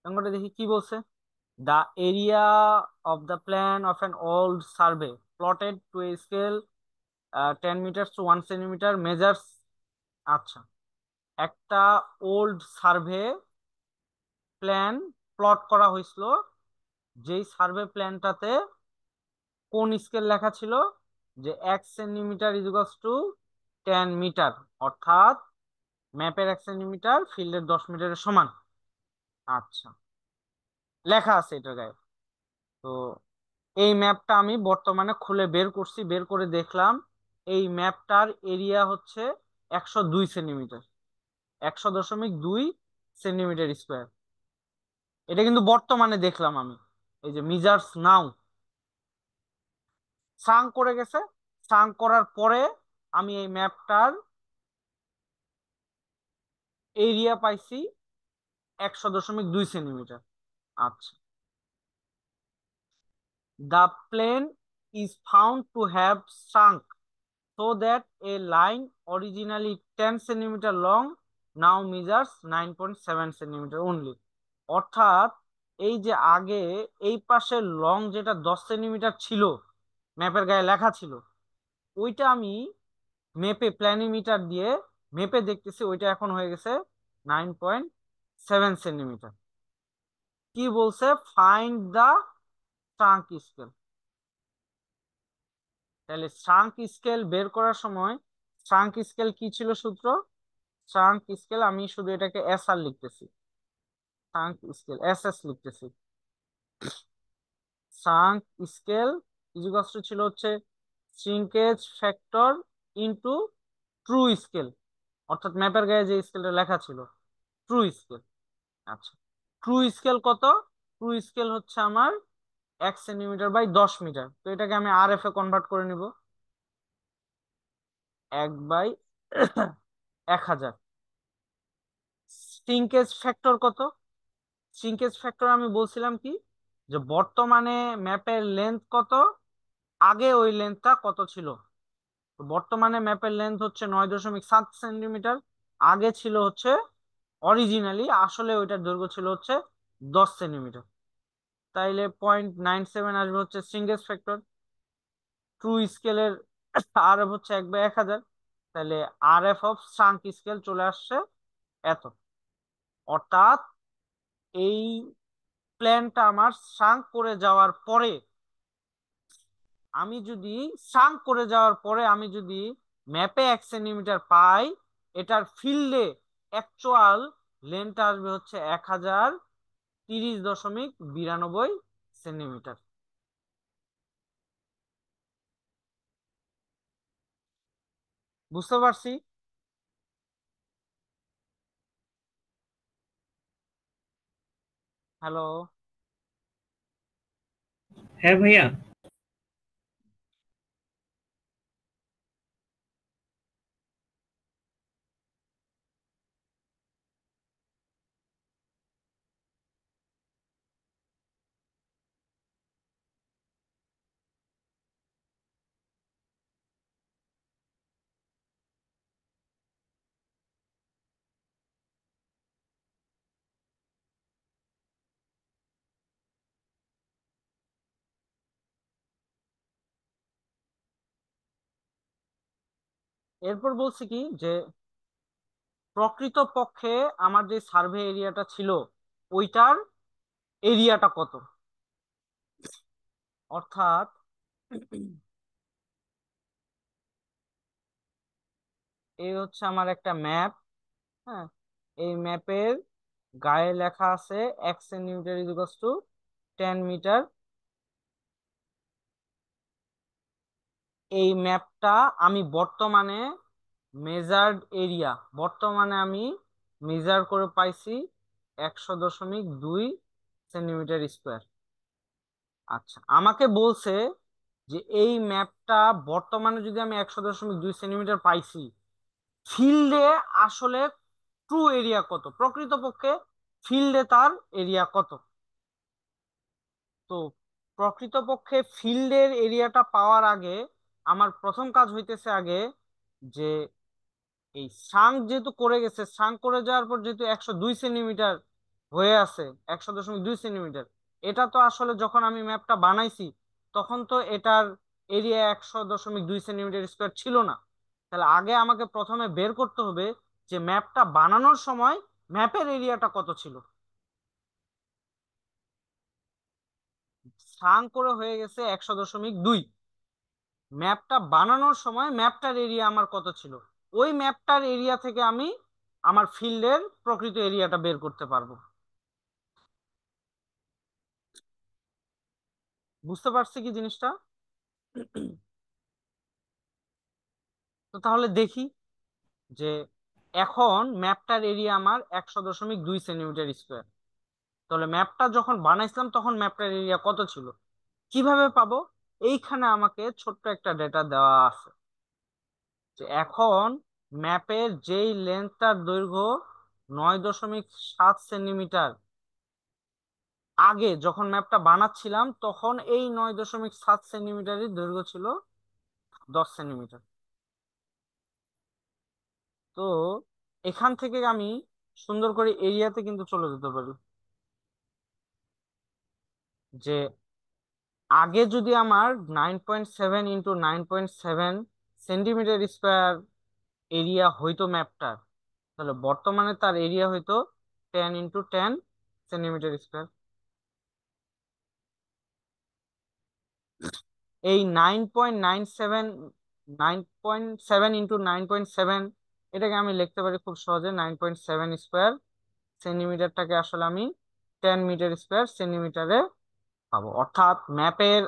অঙ্কটা দেখি কি বলছে। The area of the plan of an old survey plotted to a scale 10 metre to 1 centimetre measures. আচ্ছা, একটা ওল্ড সার্ভে প্ল্যান প্লট করা হয়েছিল, যেই সার্ভে প্ল্যানটাতে কোন স্কেল লেখা ছিল যে 1 সেন্টিমিটার ইকুয়ালস টু 10 মিটার, অর্থাৎ ম্যাপের 1 সেন্টিমিটার ফিল্ডের 10 মিটারের সমান। আচ্ছা, লেখা আছে এটার গায়ে। তো এই ম্যাপটা আমি বর্তমানে খুলে বের করছি, বের করে দেখলাম এই ম্যাপটার এরিয়া হচ্ছে 102 সেন্টিমিটার, 100.2 সেন্টিমিটার স্কোয়ার। এটা কিন্তু বর্তমানে দেখলাম আমি, এই যে মিজার্স নাও সাং করে গেছে। সাং করার পরে আমি এই ম্যাপটার এরিয়া পাইছি 100.2 সেন্টিমিটার। আচ্ছা, the plane is found to have shrunk so that a line originally 10 centimeter long now measures 9.7 centimeter only। অর্থাৎ এই যে আগে এই পাশের লং যেটা 10 সেন্টিমিটার ছিল, ম্যাপের গায়ে লেখা ছিল, ওইটা আমি মেপে প্ল্যানিমিটার দিয়ে মেপে দেখতেছি ওইটা এখন হয়ে গেছে 9.7 সেন্টিমিটার। কি বলছে, ফাইন্ড দা ট্রাঙ্ক স্কেল। তাহলে ট্রাঙ্ক স্কেল বের করার সময় ট্রাঙ্ক স্কেল কি ছিল সূত্র? ট্রাঙ্ক স্কেল আমি শুধু এটাকে এস আর লিখতেছি, ট্রাঙ্ক স্কেল এস এস লিখতেছি। ট্রাঙ্ক স্কেল ইকুয়ালস টু ছিল হচ্ছে shrinkage factor into true scale, অর্থাৎ ম্যাপের গায়ে যে স্কেলটা লেখা ছিল ট্রু স্কেল। আচ্ছা, ট্রু স্কেল কত? ট্রু স্কেল হচ্ছে আমার 1 সেন্টিমিটার বাই 10 মিটার। তো এটাকে আমি আর এফ এ কনভার্ট করে নিব, 1/1000। শ্রিঙ্কেজ ফ্যাক্টর কত? শ্রিঙ্কেজ ফ্যাক্টর আমি বলছিলাম কি, যে বর্তমানে ম্যাপের লেন্থ কত, আগে ওই লেন্থটা কত ছিল। তো বর্তমানে ম্যাপের লেন্থ হচ্ছে 9.7 সেন্টিমিটার, আগে ছিল হচ্ছে অরিজিনালি আসলে ওইটার দৈর্ঘ্য ছিল হচ্ছে 10 সেন্টিমিটার। তাইলে 0.97 আসবে হচ্ছে শ্রিঙ্কেজ ফ্যাক্টর। ট্রু স্কেলের আর এফ হচ্ছে 1/1000। তাহলে আর এফ অফ শ্রাঙ্ক স্কেল চলে আসছে এত। অর্থাৎ এই প্ল্যানটা আমার শ্রাঙ্ক করে যাওয়ার পরে, আমি যদি শ্রাঙ্ক করে যাওয়ার পরে আমি যদি ম্যাপে 1 সেন্টিমিটার পাই, এটার ফিল্ডে অ্যাকচুয়াল লেন্থটা আসবে হচ্ছে 1030.92 সেন্টিমিটার। বুঝতে পারছি? হ্যালো? হ্যাঁ ভাইয়া। এরপর বলছি কি যে প্রকৃত পক্ষে আমার যে সার্ভে এরিয়াটা ছিল ওইটার এরিয়াটা কত। অর্থাৎ এই হচ্ছে আমার একটা ম্যাপ। হ্যাঁ, এই ম্যাপের গায়ে লেখা আছে 1 সেন্টিমিটার ইকুয়ালস টু 10 মিটার। এই ম্যাপটা আমি বর্তমানে মেজার্ড এরিয়া, বর্তমানে আমি মেজার করে পাইছি 100.2 সেন্টিমিটার স্কোয়ার। আচ্ছা, আমাকে বলছে যে এই ম্যাপটা বর্তমানে যদি আমি 100.2 সেন্টিমিটার পাইছি, ফিল্ডে আসলে ট্রু এরিয়া কত, প্রকৃতপক্ষে ফিল্ডে তার এরিয়া কত। তো প্রকৃতপক্ষে ফিল্ডের এরিয়াটা পাওয়ার আগে আমার প্রথম কাজ হইতেছে আগে যে এই সাঙ্ক যেহেতু করে গেছে, সাঙ্ক করে যাওয়ার পর যেহেতু 102 সেন্টিমিটার হয়ে আছে, 100.2 সেন্টিমিটার, এটা তো আসলে যখন আমি ম্যাপটা বানাইছি তখন তো এটার এরিয়া 100.2 সেন্টিমিটার স্কোয়ার ছিল না। তাহলে আগে আমাকে প্রথমে বের করতে হবে যে ম্যাপটা বানানোর সময় ম্যাপের এরিয়াটা কত ছিল। সাঙ্ক করে হয়ে গেছে 100.2, ম্যাপটা বানানোর সময় ম্যাপটার এরিয়া আমার কত ছিল, ওই ম্যাপটার এরিয়া থেকে আমি আমার ফিল্ডের প্রকৃত এরিয়াটা বের করতে পারবো। বুঝতে পারছি কি জিনিসটা? তো তাহলে দেখি যে এখন ম্যাপটার এরিয়া আমার 100.2 সেন্টিমিটার স্কোয়ার। তাহলে ম্যাপটা যখন বানাইছিলাম তখন ম্যাপটার এরিয়া কত ছিল, কিভাবে পাবো? এইখানে আমাকে ছোট্ট একটা ডেটা দেওয়া আছে যে এখন ম্যাপের যেই লেন্থটার দৈর্ঘ্য 9.7 সেন্টিমিটার, আগে যখন ম্যাপটা বানাচ্ছিলাম তখন এই 9.7 সেন্টিমিটারের দৈর্ঘ্য ছিল 10 সেন্টিমিটার। তো এখান থেকে আমি সুন্দর করে এরিয়াতে কিন্তু চলে যেতে পারি যে আগে যদি আমার 9.7 × 9.7 সেন্টিমিটার স্কোয়ার এরিয়া হইতো ম্যাপটার, তাহলে বর্তমানে তার এরিয়া হইতো 10 × 10 সেন্টিমিটার স্কোয়ার। এই 9.7 এটাকে আমি লিখতে পারি খুব সহজে, 9.7 স্কোয়ার সেন্টিমিটারটাকে আসলে আমি 10 মিটার স্কোয়ার সেন্টিমিটারে পাবো। অর্থাৎ ম্যাপের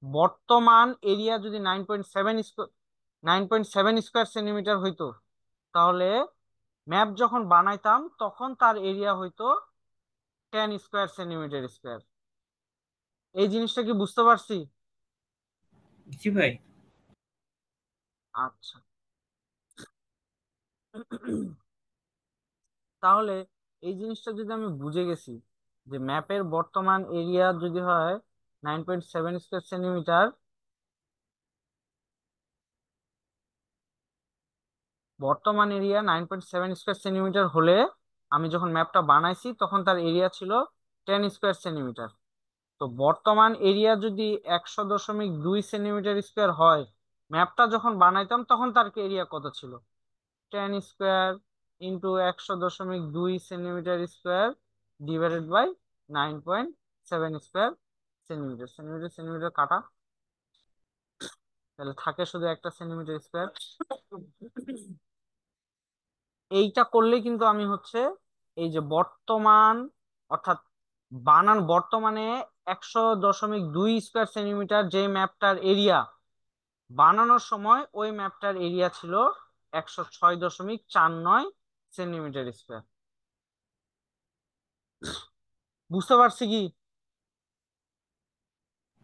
বর্তমান এরিয়া যদি 9.7 স্কোয়ার সেন্টিমিটার হইতো, তাহলে ম্যাপ যখন বানাইতাম তখন তার এরিয়া হইতো 10 স্কোয়ার সেন্টিমিটার স্কোয়ার। এই জিনিসটা কি বুঝতে পারছি? জি ভাই। আচ্ছা। তাহলে এই জিনিসটা যদি আমি বুঝে গেছি যে ম্যাপের বর্তমান এরিয়া যদি হয় 9.7 স্কোয়ার সেন্টিমিটার, বর্তমান এরিয়া 9.7 স্কোয়ার সেন্টিমিটার হলে আমি যখন ম্যাপটা বানাইছি তখন তার এরিয়া ছিল 10 স্কোয়ার সেন্টিমিটার। তো বর্তমান এরিয়া যদি 100.2 সেন্টিমিটার স্কোয়ার হয়, ম্যাপটা যখন বানাইতাম তখন তার এরিয়া কত ছিল? 10 square × 100.2 centimetre square / 9.7 square centimetre. Centimetre centimetre কাটা, তাহলে থাকে শুধু একটা সেন্টিমিটার স্কোয়ার। এইটা করলে কিন্তু আমি হচ্ছে এই যে বর্তমান, অর্থাৎ বর্তমানে 100.2 স্কোয়ার সেন্টিমিটার যে ম্যাপটার এরিয়া, বানানোর সময় ওই ম্যাপটার এরিয়া ছিল 106.49 সেন্টিমিটার স্কোয়ার। বুঝতে পারছি কি?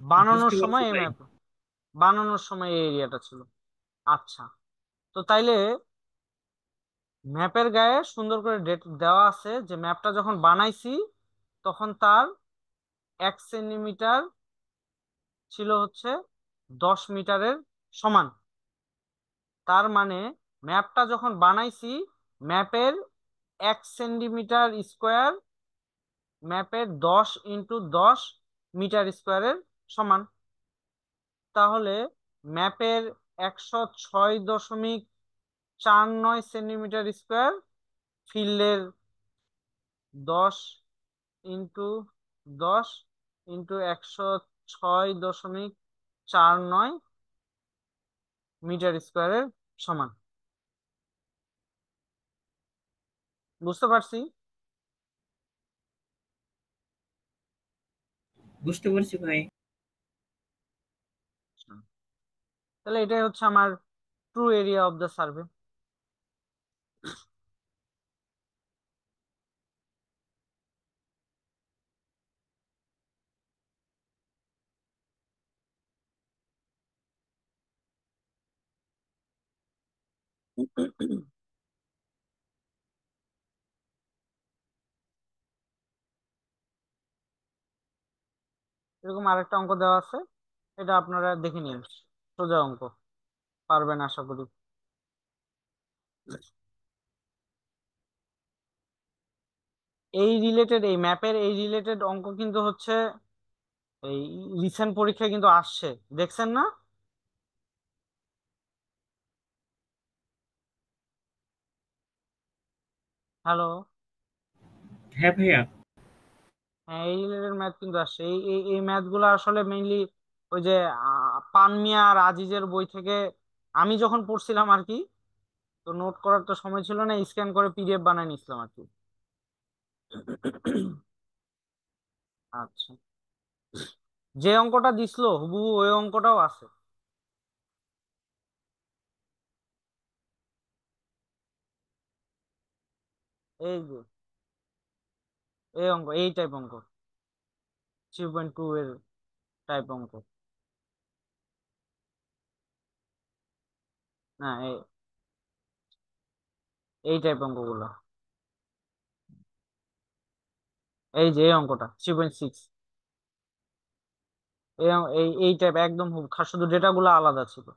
বানানোর বুঝতে পারছি সময় এই ভাই। ম্যাপ, বানানোর সময় এই এরিয়াটা ছিল। আচ্ছা। তো তাইলে ম্যাপের গায়ে সুন্দর করে ডেট দেওয়া আছে যে ম্যাপটা যখন বানাইছি তখন তার 1 সেন্টিমিটার ছিল হচ্ছে 10 মিটারের সমান। তার মানে ম্যাপটা যখন বানাইছি ম্যাপের 1 সেন্টিমিটার স্কোয়ার ম্যাপের 10 × 10 মিটার স্কোয়ারের সমান। তাহলে ম্যাপের 106.49 সেন্টিমিটার স্কোয়ার ফিল্ডের 10 × 10 × 106.49 মিটার স্কোয়ারের সমান। বুঝতে পারছি? বুঝতে পারছি ভাই। তাহলে এটাই হচ্ছে আমার true area of the survey. এরকম আরেকটা অঙ্ক দেওয়া আছে, এটা আপনারা দেখে নিন। সোজা অঙ্ক, পারবেন আশা করি। এই ম্যাপের এই রিলেটেড অঙ্ক কিন্তু হচ্ছে এই রিসেন্ট পরীক্ষায় কিন্তু আসছে, দেখছেন না? হ্যালো। হ্যাঁ ভাইয়া। হ্যাঁ, এই রিলেটেড ম্যাথ কিন্তু আসছে। এই ম্যাথ গুলো আসলে মেইনলি ওই যে পানমিয়া আর আজিজের বই থেকে আমি যখন পড়ছিলাম আর কি, তো নোট করার তো সময় ছিল না, স্ক্যান করে পিডিএফ বানায় নিছিলাম আর কি। আচ্ছা, যে অঙ্কটা দিছিল হুবহু ওই অঙ্কটাও আছে। এই যে এই অঙ্ক, এই টাইপ অঙ্ক, 3.2 এর টাইপ অঙ্ক। না, এই টাইপ অঙ্কগুলো, এই যে এই অঙ্কটা 3.6, এই টাইপ একদম হুবহু, শুধু ডেটা গুলো আলাদা ছিল।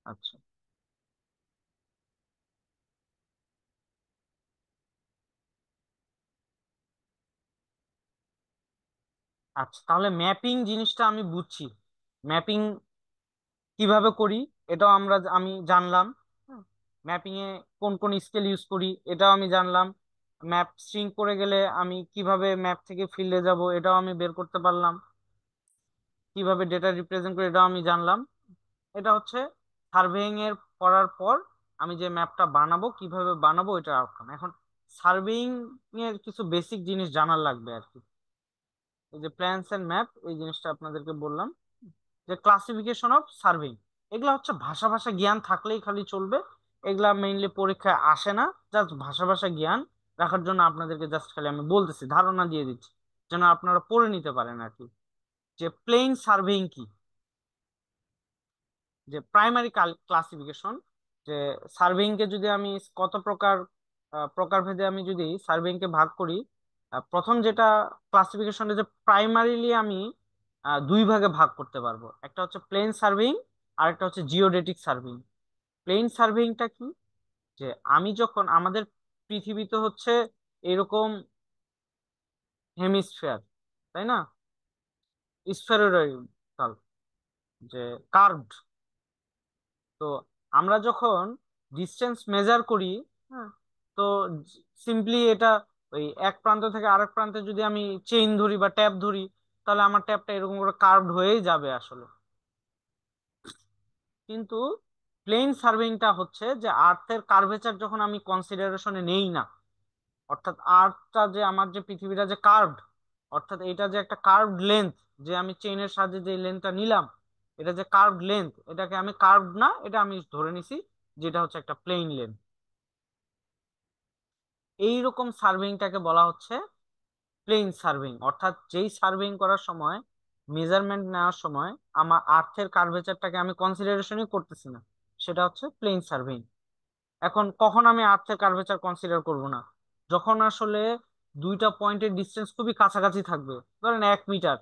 আচ্ছা। আচ্ছা, তাহলে ম্যাপিং জিনিসটা আমি বুঝছি। ম্যাপিং কিভাবে করি এটাও আমি জানলাম। ম্যাপিং এ কোন কোন স্কেল ইউজ করি এটাও আমি জানলাম। ম্যাপ স্ট্রিং করে গেলে আমি কিভাবে ম্যাপ থেকে ফিল্ডে যাব এটাও আমি বের করতে পারলাম। কিভাবে ডেটা রিপ্রেজেন্ট করি এটাও আমি জানলাম। এটা হচ্ছে সার্ভেইং এর করার পর আমি যে ম্যাপটা বানাবো কিভাবে বানাবো এটার আউটকাম। এখন সার্ভেইং এর কিছু বেসিক জিনিস জানার লাগবে আর কি। এই যে প্ল্যানস এন্ড ম্যাপ, এই জিনিসটা আপনাদেরকে বললাম। যে ক্লাসিফিকেশন অফ সার্ভেইং, এগুলা হচ্ছে ভাষা ভাষা জ্ঞান থাকলেই খালি চলবে। এগুলা মেইনলি পরীক্ষায় আসে না। জাস্ট ভাষা ভাষা জ্ঞান রাখার জন্য আপনাদেরকে জাস্ট খালি আমি বলতেছি, ধারণা দিয়ে দিচ্ছি, যেন আপনারা পড়ে নিতে পারেন আর কি। যে প্লেন সার্ভেইং কি, যে প্রাইমারি ক্লাসিফিকেশন, যে সার্ভেইং কে যদি আমি কত প্রকার, প্রকারভেদে আমি যদি সার্ভেইং কে ভাগ করি, প্রথম যেটা ক্লাসিফিকেশনে যে প্রাইমারিলি আমি দুই ভাগে ভাগ করতে পারবো, একটা হচ্ছে প্লেন সার্ভেইং আর একটা হচ্ছে জিওডেটিক সার্ভেইং। প্লেন সার্ভেইংটা কি, যে আমি যখন আমাদের পৃথিবীতে হচ্ছে এরকম হেমিস্ফিয়ার, তাই না, স্ফেরয়েডাল, যে কার্ভড। তো আমরা যখন ডিস্টেন্স মেজার করি, হ্যাঁ, তো সিম্পলি এটা ওই এক প্রান্ত থেকে আরেক প্রান্তে যদি আমি চেইন ধরি বা ট্যাপ ধরি, তাহলে আমার ট্যাপটা এরকম করে কার্ভড হয়েই যাবে আসলে। কিন্তু প্লেন সার্ভেইংটা হচ্ছে যে আর্থের কার্ভেচার যখন আমি কনসিডারেশনে নেই না, অর্থাৎ আর্থটা যে আমার যে পৃথিবীটা যে কার্ভড, অর্থাৎ এটা যে একটা কার্ভড লেন্থ, যে আমি চেইনের সাহায্যে যে লেন্থটা নিলাম, এটা যে কার্ভড লেন্থ, এটাকে আমি কার্ভড না, এটা আমি ধরে নিছি যেটা হচ্ছে একটা প্লেন লেন্থ। এইরকম সার্ভেইংটাকে বলা হচ্ছে প্লেন সার্ভেইং। অর্থাৎ যেই সার্ভেইং করার সময়, মেজারমেন্ট নেওয়ার সময় আমার আর্থের কার্ভেচারটাকে আমি কনসিডারেশনই করতেছি না, সেটা হচ্ছে প্লেন সার্ভেইং। এখন কখন আমি আর্থের কার্ভেচার কনসিডার করব না, যখন আসলে দুইটা পয়েন্টের ডিস্টেন্স খুবই কাছাকাছি থাকবে, ধরেন 1 মিটার,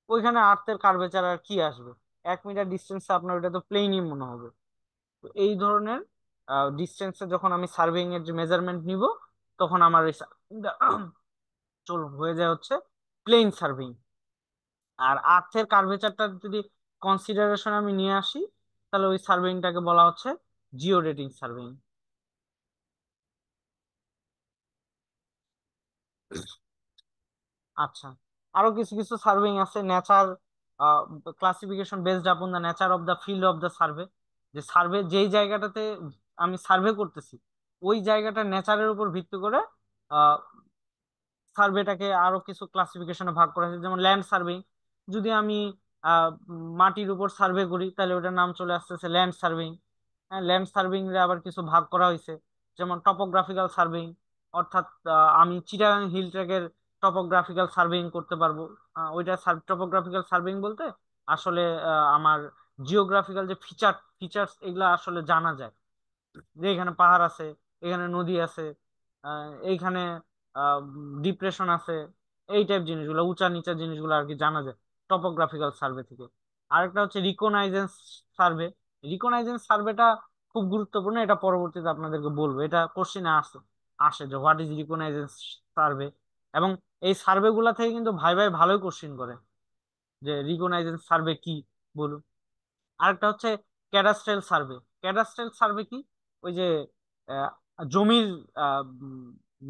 ওইখানে আর্থের কার্ভেচার আর কি আসবে, 1 মিটার ডিস্টেন্সে আপনার ওটা তো প্লেনই মনে হবে। তো এই ধরনের ডিস্টেন্সে যখন আমি সার্ভেইং এর যে মেজারমেন্ট নিব, তখন আমার এই হয়ে যায় হচ্ছে প্লেন সার্ভেইং। আর আর্থের কার্ভেচারটা যদি কনসিডারেশন আমি নিয়ে আসি, তাহলে ওই সার্ভেইংটাকে বলা হচ্ছে জিওরেটিং সার্ভেইং। আচ্ছা, আরো কিছু কিছু সার্ভেইং আছে nature, classification based upon the nature of the field of the survey. যে সার্ভে যেই জায়গাটাতে আমি সার্ভে করতেছি, ওই জায়গাটার নেচারের উপর ভিত্তি করে সার্ভেটাকে আরো কিছু ক্লাসিফিকেশনে ভাগ করা হয়েছে। যেমন ল্যান্ড সার্ভে, যদি আমি মাটির উপর সার্ভে করি তাহলে ওটার নাম চলে আসতেছে ল্যান্ড সার্ভেইং। হ্যাঁ, ল্যান্ড সার্ভেইং এর আবার কিছু ভাগ করা হয়েছে, যেমন টপোগ্রাফিক্যাল সার্ভেইং, অর্থাৎ আমি চিটাগাং হিল ট্র্যাকের টপোগ্রাফিক্যাল সার্ভেইং করতে পারবো। ওইটা টপোগ্রাফিক্যাল সার্ভেইং বলতে আসলে আমার জিওগ্রাফিক্যাল যে ফিচার্স এগুলা আসলে জানা যায়, যে এখানে পাহাড় আছে, এখানে নদী আছে, এইখানে ডিপ্রেশন আছে, এই টাইপ জিনিসগুলো, উঁচা নিচা জিনিসগুলো আর কি জানা যায় টপোগ্রাফিক্যাল সার্ভে থেকে। আরেকটা হচ্ছে রিকনাইজেন্স সার্ভে। রিকনাইজেন্স সার্ভেটা খুব গুরুত্বপূর্ণ, এটা পরবর্তীতে আপনাদেরকে বলবো, এটা কোশ্চিনে আসে আসে যে হোয়াট ইজ রিকনাইজেন্স সার্ভে। এবং এই সার্ভে গুলা থেকে কিন্তু ভাই ভাই ভালোই কোশ্চিন করে, যে রিকনাইজেন্স সার্ভে কি, বলুন। আরেকটা হচ্ছে ক্যাডাস্ট্রাল সার্ভে। ক্যাডাস্ট্রাল সার্ভে কি? ওই যে আহ, জমির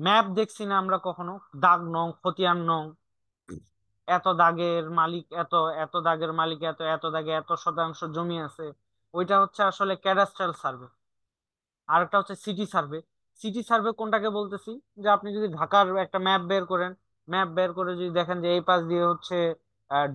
ম্যাপ দেখছি না আমরা কখনো, দাগ নং, খতিয়ান নং, এত দাগের মালিক এত, এত দাগের মালিক এত, এত দাগে এত শতাংশ জমি আছে, ওইটা হচ্ছে আসলে ক্যাডাস্ট্রাল সার্ভে। আরেকটা হচ্ছে সিটি সার্ভে। সিটি সার্ভে কোনটাকে বলতেছি, যে আপনি যদি ঢাকার একটা ম্যাপ বের করেন, ম্যাপ বের করে যদি দেখেন যে এই পাশ দিয়ে হচ্ছে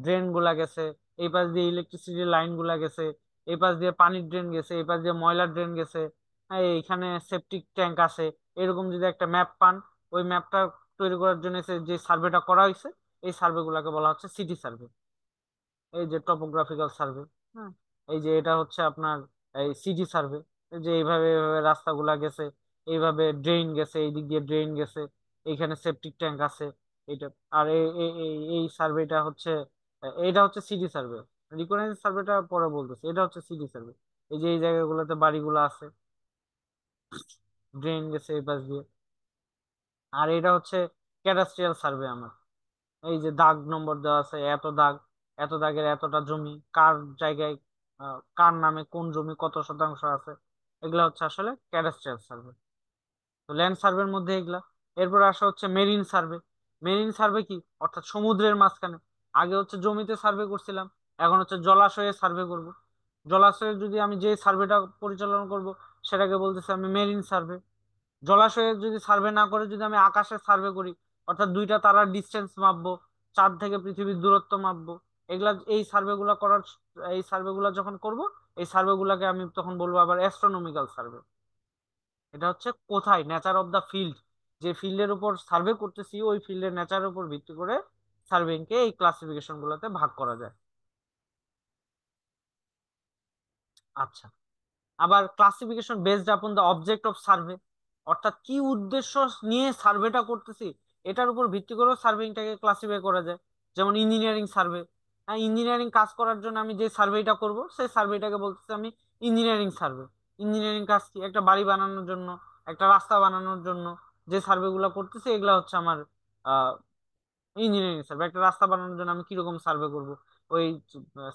ড্রেন গুলা গেছে, এই পাশ দিয়ে ইলেকট্রিসিটি লাইন গুলা গেছে, এই পাশ দিয়ে পানির ড্রেন গেছে, এই পাশ দিয়ে ময়লার ড্রেন গেছে, হ্যাঁ, এইখানে সেপটিক ট্যাঙ্ক আছে, এরকম যদি একটা ম্যাপ পান, ওই ম্যাপটা তৈরি করার জন্য যে সার্ভেটা করা হয়েছে, এই সার্ভে গুলাকে বলা হচ্ছে সিটি সার্ভে। এই যে টপোগ্রাফিক্যাল সার্ভে, হ্যাঁ, এই যে এটা হচ্ছে আপনার এই সিটি সার্ভে, যে এইভাবে এইভাবে রাস্তাগুলা গেছে, এইভাবে ড্রেন গেছে, এই দিক দিয়ে ড্রেন গেছে, এইখানে সেপটিক ট্যাঙ্ক আছে, এইটা। আর এই সার্ভেটা হচ্ছে, এটা হচ্ছে সিটি সার্ভে। রিকগনাইজ সার্ভেটা পরে বলতেছে, এটা হচ্ছে সিটি সার্ভে। এই যে এই জায়গাগুলোতে বাড়িগুলো আছে, ড্রেন গেছে এই পাশ দিয়ে। আর এটা হচ্ছে ক্যাডাস্ট্রিয়াল সার্ভে আমার, এই যে দাগ নম্বর দেওয়া আছে, এত দাগ, এত দাগের এতটা জমি কার জায়গায়, কার নামে কোন জমি কত শতাংশ আছে, এগুলা হচ্ছে আসলে ক্যাডাস্ট্রিয়াল সার্ভে। তো ল্যান্ড সার্ভের মধ্যে এগুলা। এরপর আসা হচ্ছে মেরিন সার্ভে। মেরিন সার্ভে কি? অর্থাৎ সমুদ্রের মাঝখানে। আগে হচ্ছে জমিতে সার্ভে করছিলাম, এখন হচ্ছে জলাশয়ে সার্ভে করব। জলাশয়ে যদি আমি যে সার্ভেটা পরিচালনা করব, সেটাকে বলতেছি আমি মেরিন সার্ভে। জলাশয়ে যদি সার্ভে না করে যদি আমি আকাশের সার্ভে করি, অর্থাৎ দুইটা তারার ডিস্টেন্স মাপবো, চাঁদ থেকে পৃথিবীর দূরত্ব মাপবো, এগুলা এই সার্ভে গুলা করার, এই সার্ভে গুলা যখন করব, এই সার্ভে গুলাকে আমি তখন বলবো আবার অ্যাস্ট্রোনমিক্যাল সার্ভে। এটা হচ্ছে কোথায়, নেচার অফ দা ফিল্ড, যে ফিল্ডের উপর সার্ভে করতেছি ওই ফিল্ডের নেচারের উপর ভিত্তি করে সার্ভেইং কে এই ক্লাসিফিকেশন গুলোতে ভাগ করা যায়। আচ্ছা, আবার classification based upon the object of survey, অর্থাৎ কি উদ্দেশ্য নিয়ে সার্ভেটা করতেছি, এটার উপর ভিত্তি করেও সার্ভেইংটাকে ক্লাসিফাই করা যায়। যেমন ইঞ্জিনিয়ারিং সার্ভে, হ্যাঁ, ইঞ্জিনিয়ারিং কাজ করার জন্য আমি যে সার্ভেটা করব, সেই সার্ভেটাকে বলতেছি আমি ইঞ্জিনিয়ারিং সার্ভে। ইঞ্জিনিয়ারিং কাজ কি? একটা বাড়ি বানানোর জন্য, একটা রাস্তা বানানোর জন্য যে সার্ভে গুলা করতেছি, এগুলা হচ্ছে আমার ইঞ্জিনিয়ারিং সার্ভে। একটা রাস্তা বানানোর জন্য আমি কিরকম সার্ভে করব, ওই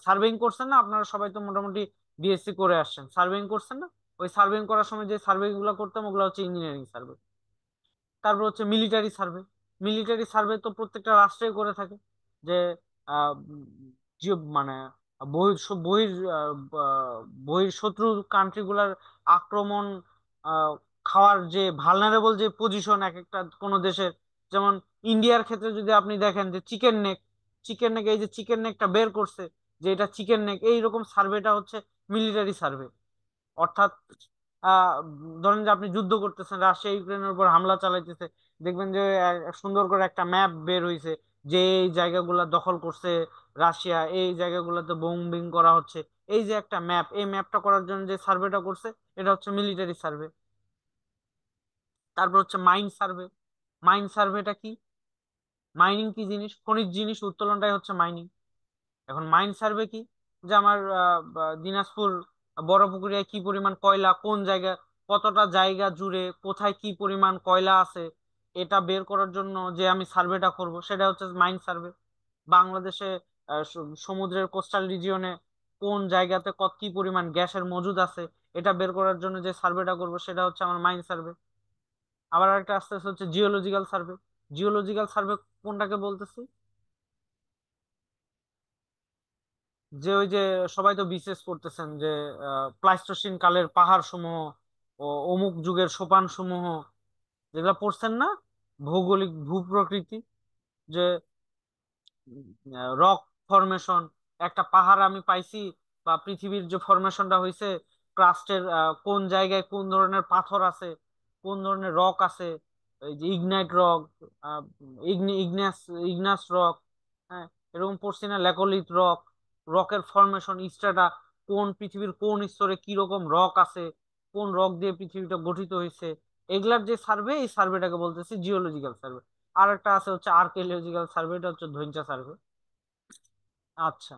সার্ভেইং করছেন না আপনারা সবাই, তো মোটামুটি বিএসসি করে আসছেন, সার্ভেইং করছেন না? ওই সার্ভেইং করার সময় যে সার্ভে গুলো করতাম, ওগুলো হচ্ছে ইঞ্জিনিয়ারিং সার্ভে। তারপর হচ্ছে মিলিটারি সার্ভে। মিলিটারি সার্ভে তো প্রত্যেকটা রাষ্ট্রে করে থাকে, যে আহ, উম, যে মানে বহির বহির শত্রু কান্ট্রি গুলার আক্রমণ আহ, খাওয়ার যে ভালনারেবল যে পজিশন এক একটা কোনো দেশের, যেমন ইন্ডিয়ার ক্ষেত্রে যদি আপনি দেখেন যে চিকেন নেক, চিকেন নেক, এই যে চিকেন নেকটা বের করছে, যে এটা চিকেন নেক, এইরকম সার্ভেটা হচ্ছে মিলিটারি সার্ভে। অর্থাৎ ধরেন যে আপনি যুদ্ধ করতেছেন, রাশিয়া ইউক্রেনের উপর হামলা চালাইতেছে, দেখবেন যে সুন্দর করে একটা ম্যাপ বের হইছে, যে এই জায়গাগুলা দখল করছে রাশিয়া, এই জায়গাগুলোতে বোম্বিং করা হচ্ছে, এই যে একটা ম্যাপ, এই ম্যাপটা করার জন্য যে সার্ভেটা করছে, এটা হচ্ছে মিলিটারি সার্ভে। তারপর হচ্ছে মাইন সার্ভে। মাইন সার্ভেটা কি? মাইনিং কি জিনিস? খনিজ জিনিস উত্তোলনটাই হচ্ছে মাইনিং। এখন মাইন সার্ভে কি? যে আমার দিনাজপুর বড়পুকুরিয়ায় কি পরিমাণ কয়লা, কোন জায়গা, কতটা জায়গা জুড়ে কোথায় কি পরিমাণ কয়লা আছে, এটা বের করার জন্য যে আমি সার্ভেটা করব, সেটা হচ্ছে মাইন সার্ভে। বাংলাদেশে সমুদ্রের কোস্টাল রিজিয়নে কোন জায়গাতে কত কি পরিমাণ গ্যাসের মজুদ আছে, এটা বের করার জন্য যে সার্ভেটা করব, সেটা হচ্ছে আমার মাইন সার্ভে। আবার একটা আস্তে আস্তে হচ্ছে জিওলজিক্যাল সার্ভে। জিওলজিক্যাল সার্ভে কোনটাকে বলতেছি? যে ওই যে সবাই তো বিশেষ করতেছেন যে প্লাইস্টোসিন কালের পাহাড় সমূহ ও অমুক যুগের সোপান সমূহ, যেগুলা পড়ছেন না, ভৌগোলিক ভূপ্রকৃতি, যে রক ফরমেশন, একটা পাহাড় আমি পাইছি, বা পৃথিবীর যে ফরমেশনটা হয়েছে, ক্রাস্টের কোন জায়গায় কোন ধরনের পাথর আছে, কোন ধরনের রক আছে, এই যে ইগনাইট রক, ইগনাস ইগনাস রক, হ্যাঁ, এরকম পড়ছি না, ল্যাকোলিথ রক, রকের ফরমেশন স্ট্রাটা, কোন পৃথিবীর কোন স্তরে কি রকম রক আছে, কোন রক দিয়ে পৃথিবীটা গঠিত হয়েছে, এগুলার যে সার্ভে, এই সার্ভেটাকে বলতেছি জিওলজিক্যাল সার্ভে। আর একটা আছে হচ্ছে আর্কিওলজিক্যাল সার্ভে, এটা হচ্ছে ধৈঞ্চা সার্ভে। আচ্ছা,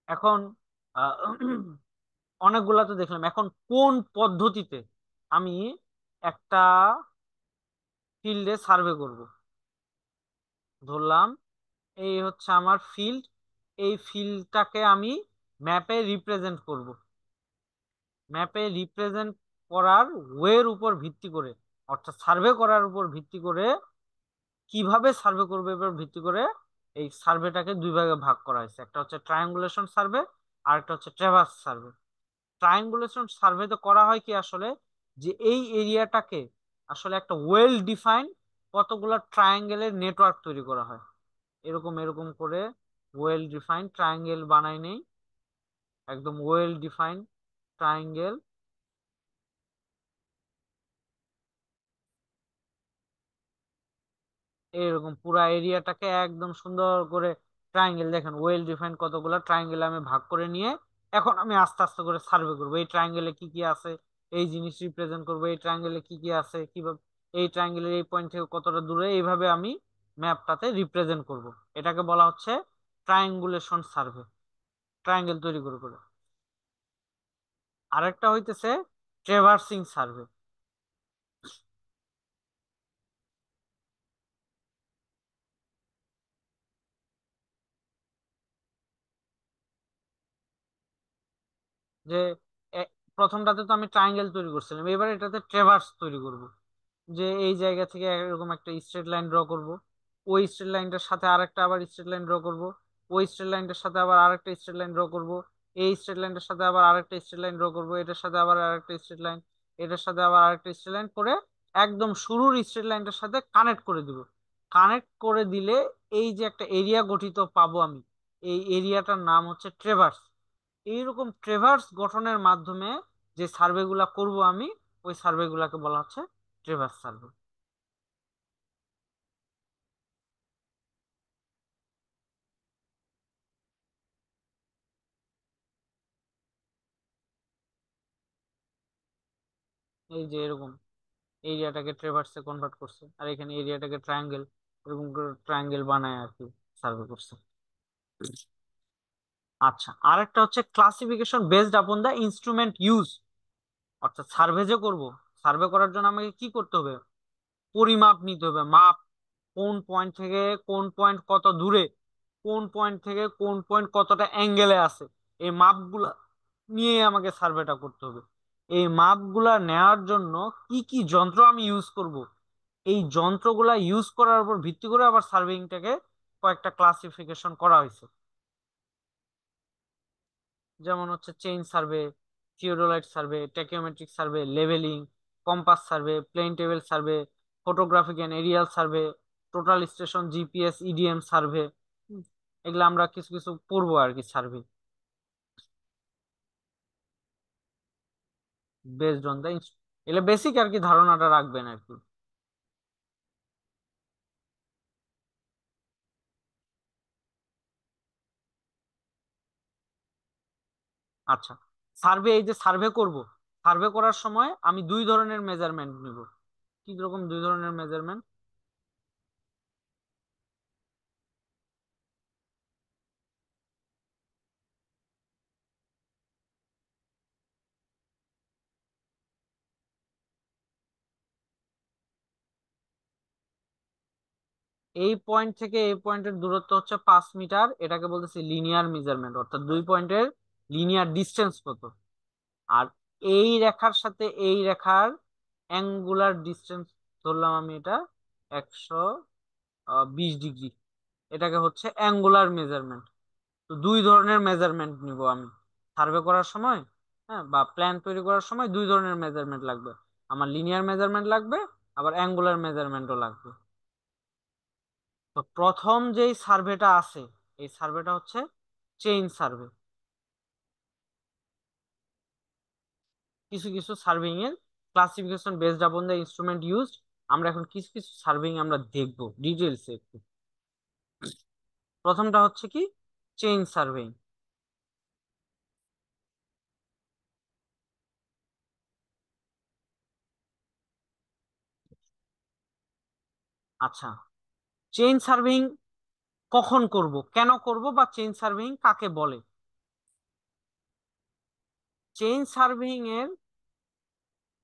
এখন আহ, অনেকগুলা তো দেখলাম, এখন কোন পদ্ধতিতে আমি একটা ফিল্ডে সার্ভে করব। ধরলাম এই হচ্ছে আমার ফিল্ড, এই ফিল্ডটাকে আমি ম্যাপে রিপ্রেজেন্ট করব। ম্যাপে রিপ্রেজেন্ট করার ওয়ের উপর ভিত্তি করে, অর্থাৎ সার্ভে করার উপর ভিত্তি করে, কিভাবে সার্ভে করবে এবার ভিত্তি করে এই সার্ভেটাকে দুই ভাগে ভাগ করা হয়েছে। একটা হচ্ছে ট্রায়াঙ্গুলেশন সার্ভে, আর একটা হচ্ছে ট্রেভার্স সার্ভে। ট্রায়াঙ্গুলেশন সার্ভেতে করা হয় কি আসলে, যে এই এরিয়াটাকে আসলে একটা ওয়েল ডিফাইন্ড কতগুলো ট্রায়াঙ্গেলের নেটওয়ার্ক তৈরি করা হয়। এরকম এরকম করে ওয়েল ডিফাইন্ড ট্রায়াঙ্গেল বানাই নেই, একদম ওয়েল ডিফাইন্ড ট্রায়াঙ্গেল। এরকম পুরা এরিয়াটাকে একদম সুন্দর করে ট্রায়াঙ্গেল, দেখেন ওয়েল ডিফাইন্ড কতগুলো ট্রায়াঙ্গেল আমি ভাগ করে নিয়ে এখন আমি আস্তে আস্তে করে সার্ভে করবো এই ট্রায়াঙ্গেলে কি কি আছে, এই জিনিস রিপ্রেজেন্ট করবো, এই ট্রায়াঙ্গেলে কি কি আছে, কিভাবে এই ট্রায়াঙ্গেলের এই পয়েন্ট থেকে কতটা দূরে, এইভাবে আমি ম্যাপটাতে রিপ্রেজেন্ট করব। এটাকে বলা হচ্ছে ট্রায়াঙ্গুলেশন সার্ভে, ট্রায়াঙ্গেল তৈরি করে করে। আরেকটা হইতেছে ট্রেভার্সিং সার্ভে। যে এ- প্রথমটাতে তো আমি ট্রায়াঙ্গেল তৈরি করছিলাম, এবার এটাতে ট্রেভার্স তৈরি করব। যে এই জায়গা থেকে এরকম একটা স্ট্রেট লাইন ড্র করব, ওই স্ট্রেট লাইনটার সাথে আরেকটা আবার স্ট্রেট লাইন ড্র করব, ওই স্ট্রেট লাইনটার সাথে আবার আরেকটা স্ট্রেট লাইন ড্র করব, এই স্ট্রেট লাইনটার সাথে আবার আরেকটা স্ট্রেট লাইন ড্র করব, এটার সাথে আবার আরেকটা স্ট্রেট লাইন, এটার সাথে আবার আরেকটা স্ট্রেট লাইন করে একদম শুরুর স্ট্রেট লাইনটার সাথে কানেক্ট করে দিব। কানেক্ট করে দিলে এই যে একটা এরিয়া গঠিত পাবো আমি, এই এরিয়াটার নাম হচ্ছে ট্রেভার্স। এইরকম ট্রেভার্স গঠনের মাধ্যমে যে সার্ভে গুলা করবো আমি, ওই সার্ভে গুলাকে বলা হচ্ছে ট্রেভার্স সার্ভে। এই যে এরকম এরিয়াটাকে ট্রেভার্সে কনভার্ট করছে, আর এখানে এরিয়াটাকে ট্রায়াঙ্গেল, এরকম করে ট্রায়াঙ্গেল বানায় আর কি সার্ভে করছে। আচ্ছা, আরেকটা হচ্ছে ক্লাসিফিকেশন বেসড আপন দা ইনস্ট্রুমেন্ট ইউজ। অর্থাৎ সার্ভে যে করব, সার্ভে করার জন্য আমাকে কি করতে হবে, পরিমাপ নিতে হবে, মাপ। কোন পয়েন্ট থেকে কোন পয়েন্ট কত দূরে, কোন পয়েন্ট থেকে কোন পয়েন্ট কতটা অ্যাঙ্গেলে আছে, এই মাপগুলা নিয়ে আমাকে সার্ভেটা করতে হবে। এই মাপগুলা নেওয়ার জন্য কি কি যন্ত্র আমি ইউজ করব, এই যন্ত্রগুলা ইউজ করার উপর ভিত্তি করে আবার সার্ভেইংটাকে কয়েকটা ক্লাসিফিকেশন করা হয়েছে। যেমন হচ্ছে chain survey, theodolite survey, tacheometric survey, levelling, compass survey, plane table survey, photographic and aerial survey, total station GPS EDM survey. এগুলো আমরা কিছু কিছু পড়বো আর কি সার্ভে, বেসড অন দা, এগুলো বেসিক আর কি ধারণাটা রাখবেন আর কি। আচ্ছা, সার্ভে, এই যে সার্ভে করব, সার্ভে করার সময় আমি দুই ধরনের মেজারমেন্ট নিব। কি রকম দুই ধরনের মেজারমেন্ট? এই পয়েন্ট থেকে এই পয়েন্টের দূরত্ব হচ্ছে 5 মিটার, এটাকে বলতেছি লিনিয়ার মেজারমেন্ট, অর্থাৎ দুই পয়েন্টের লিনিয়ার ডিস্টেন্স কত। আর এই রেখার সাথে এই রেখার অ্যাঙ্গুলার ডিস্টেন্স ধরলাম আমি এটা 120 ডিগ্রি, এটাকে হচ্ছে অ্যাঙ্গুলার মেজারমেন্ট। তো দুই ধরনের মেজারমেন্ট নিব আমি সার্ভে করার সময়। হ্যাঁ, বা প্ল্যান তৈরি করার সময় দুই ধরনের মেজারমেন্ট লাগবে, আমার লিনিয়ার মেজারমেন্ট লাগবে, আবার অ্যাঙ্গুলার মেজারমেন্টও লাগবে। তো প্রথম যেই সার্ভেটা আছে, এই সার্ভেটা হচ্ছে চেইন সার্ভে। কিছু কিছু সার্ভেইং এর classification based upon the instrument used. আমরা এখন কিছু কিছু সার্ভেইং আমরা দেখব ডিটেলসে একটু। প্রথমটা হচ্ছে কি, চেইন সার্ভেইং। আচ্ছা, চেইন সার্ভেইং কখন করব, কেন করব, বা চেইন সার্ভেইং কাকে বলে? চেইন সার্ভেইং এর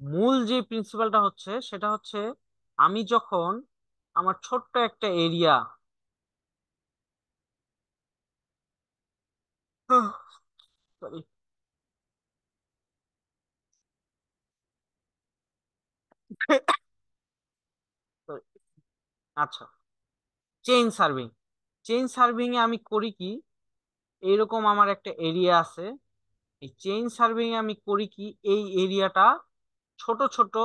মূল যে প্রিন্সিপালটা হচ্ছে সেটা হচ্ছে, আমি যখন আমার ছোট্ট একটা এরিয়া, সরি, আচ্ছা, চেইন সার্ভেইং, চেইন সার্ভেইং এ আমি করি কি, এইরকম আমার একটা এরিয়া আছে। এই চেইন সার্ভেইং এ আমি করি কি, এই এরিয়াটা ছোট ছোট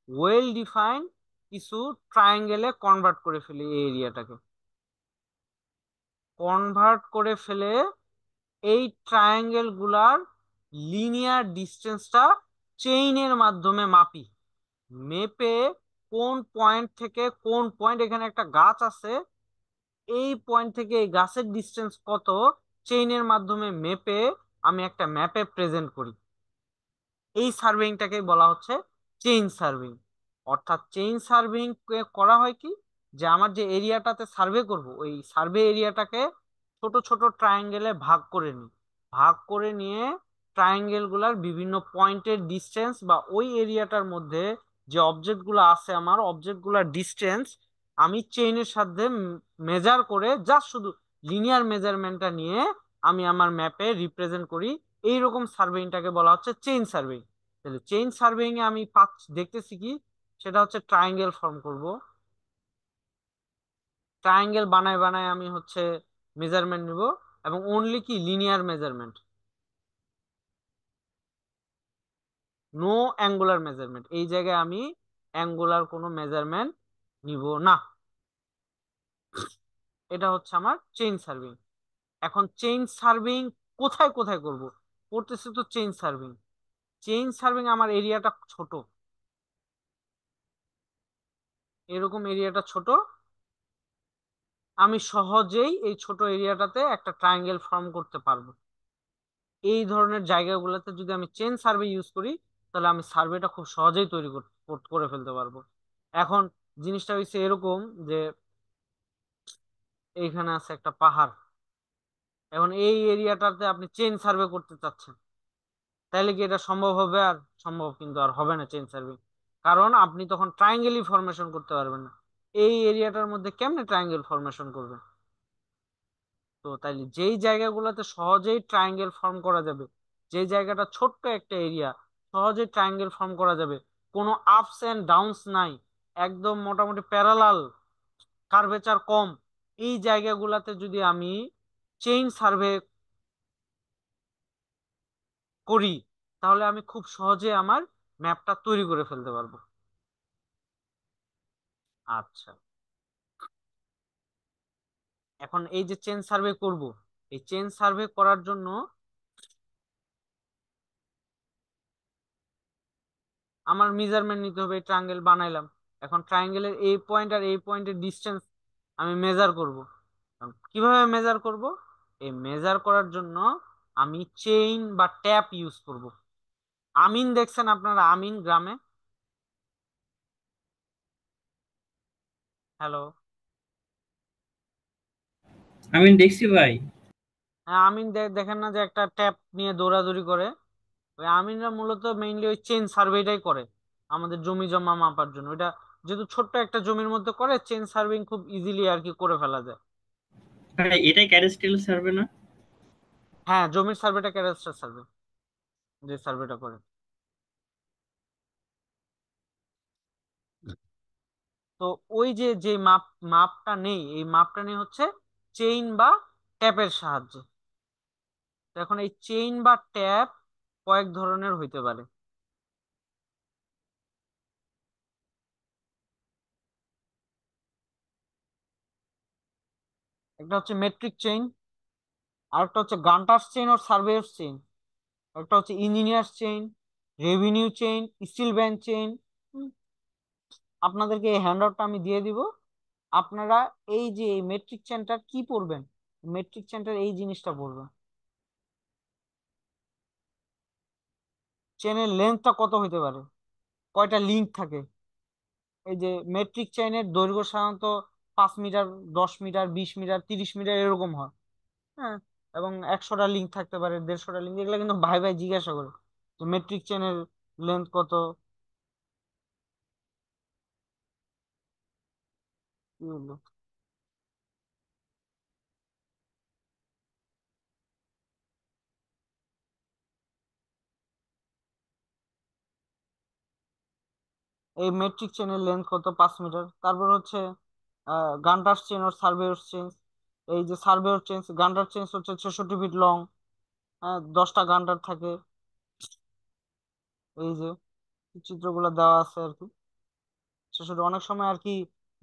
ওয়েল ডিফাইন্ড কিছু ট্রায়াঙ্গেলে কনভার্ট করে ফেলি। এই এরিয়াটাকে কনভার্ট করে ফেলে এই ট্রায়াঙ্গেল গুলার লিনিয়ার ডিস্টেন্সটা চেইনের মাধ্যমে মাপি। মেপে কোন পয়েন্ট থেকে কোন পয়েন্ট, এখানে একটা গাছ আছে, এই পয়েন্ট থেকে এই গাছের ডিস্টেন্স কত, চেইনের মাধ্যমে মেপে আমি একটা ম্যাপে প্রেজেন্ট করি। এই সার্ভেইংটাকে বলা হচ্ছে চেইন সার্ভেইং। অর্থাৎ চেইন সার্ভেইং করা হয় কি, যে আমার যে এরিয়াটাতে সার্ভে করব, ওই সার্ভে এরিয়াটাকে ছোট ছোট ট্রায়াঙ্গেলে ভাগ করে নিই। ভাগ করে নিয়ে ট্রায়াঙ্গেল গুলার বিভিন্ন পয়েন্টের ডিস্টেন্স, বা ওই এরিয়াটার মধ্যে যে অবজেক্ট গুলো আছে, আমার অবজেক্ট গুলার ডিস্টেন্স আমি চেইনের সাথে মেজার করে, জাস্ট শুধু লিনিয়ার মেজারমেন্টটা নিয়ে আমি আমার ম্যাপে রিপ্রেজেন্ট করি। এইরকম সার্ভেইংটাকে বলা হচ্ছে চেইন সার্ভেইং। তাহলে চেইন সার্ভেইং এ আমি দেখতেছি কি, সেটা হচ্ছে ট্রায়াঙ্গেল ফর্ম করব। ট্রায়াঙ্গেল বানায় বানায় আমি হচ্ছে মেজারমেন্ট নিব, এবং অনলি কি linear measurement, no angular measurement. এই জায়গায় আমি অ্যাঙ্গুলার কোনো মেজারমেন্ট নিব না। এটা হচ্ছে আমার চেইন সার্ভেইং। এখন চেইন সার্ভেইং কোথায় কোথায় করব, করতেছি তো চেইন সার্ভেইং। চেইন সার্ভেইং আমার এরিয়াটা ছোট, এরকম এরিয়াটা ছোট, আমি সহজেই এই ছোট এরিয়াটাতে একটা ট্রায়াঙ্গেল ফর্ম করতে পারবো। এই ধরনের জায়গাগুলোতে যদি আমি চেন সার্ভে ইউজ করি, তাহলে আমি সার্ভেটা খুব সহজেই তৈরি করে ফেলতে পারবো। এখন জিনিসটা হচ্ছে এরকম যে, এইখানে আছে একটা পাহাড়, এখন এই এরিয়াটাতে আপনি চেন সার্ভে করতে চাচ্ছেন, তাহলে কি এটা সম্ভব হবে? আর সম্ভব কিন্তু আর হবে না চেন সার্ভে, কারণ আপনি তখন ট্রায়াঙ্গেলই ফরমেশন করতে পারবেন না। এই এরিয়াটার মধ্যে কেমনে ট্রায়াঙ্গেল ফরমেশন করবে? তো তাইলে যেই জায়গাগুলোতে সহজেই ট্রায়াঙ্গেল ফর্ম করা যাবে, যে জায়গাটা ছোট্ট একটা এরিয়া, সহজেই ট্রায়াঙ্গেল ফর্ম করা যাবে, কোনো আপস এন্ড ডাউনস নাই, একদম মোটামুটি প্যারালাল, কার্ভেচার কম, এই জায়গাগুলোতে যদি আমি চেইন সার্ভে করি, তাহলে আমি খুব সহজে আমার ম্যাপটা তৈরি করে ফেলতে পারবো। আচ্ছা, এখন এই যে চেন সার্ভে করব, এই চেন সার্ভে করার জন্য আমার মেজারমেন্ট নিতে হবে। ট্রায়াঙ্গেল বানাইলাম, এখন ট্রায়াঙ্গেলের এই পয়েন্ট আর এই পয়েন্টের ডিস্টেন্স আমি মেজার করব। কিভাবে মেজার করব? এই মেজার করার জন্য আমি চেইন বা ট্যাপ ইউজ করব। আমিন দেখছেন আপনারা? আমিন গ্রামে, হ্যালো, আমি দেখছি ভাই। হ্যাঁ আমিন দেখেন না যে একটা ট্যাপ নিয়ে দৌড়াদৌড়ি করে? ওই আমিনরা মূলত মেইনলি ওই চেইন সার্ভেটাই করে আমাদের জমি জমা মাপার জন্য। ওইটা যেহেতু ছোট্ট একটা জমির মধ্যে করে, চেইন সার্ভিং খুব ইজিলি আর কি করে ফেলা যায়। ভাই এটাই ক্যাডাস্ট্রিয়াল সার্ভে না? হ্যাঁ, জমির সার্ভেটা ক্যাডাস্ট্রাল সার্ভে, যে সার্ভেটা করে। তো ওই যে যে মাপটা নেই, এই মাপটা নেই হচ্ছে চেইন বা ট্যাপের সাহায্যে। তো এখন এই চেইন বা ট্যাপ কয়েক ধরনের হইতে পারে। একটা হচ্ছে মেট্রিক চেইন, আর একটা হচ্ছে Gunter's chain or surveyor's chain, একটা হচ্ছে engineer's chain, revenue chain, steel band chain. আপনাদেরকে এই হ্যান্ডআউটটা আমি দিয়ে দিব। আপনারা এই যে মেট্রিক চেনটা কি পড়বেন, মেট্রিক চেনটার এই জিনিসটা পড়বেন, চেনের লেন্থটা কত হইতে পারে, কয়টা লিঙ্ক থাকে। এই যে মেট্রিক চেইনের দৈর্ঘ্য সাধারণত 5 মিটার, 10 মিটার, 20 মিটার, 30 মিটার এরকম হয়। হ্যাঁ, এবং 100টা লিঙ্ক থাকতে পারে, 150টা লিঙ্ক, এগুলো কিন্তু ভাই ভাই জিজ্ঞাসা করে যে মেট্রিক চেনের লেন্থ কত। কি বললো? এই মেট্রিক চেনের লেন্থ কত, 5 মিটার। তারপর হচ্ছে গান্টার চেন আর সার্ভেয়র চেন। এই যে সার্ভেয়র চেন, গান্টার চেন হচ্ছে 66 ফিট লং। 10টা গান্টার থাকে। এই যে চিত্রগুলো দেওয়া আছে আর কি। 66, অনেক সময় আর কি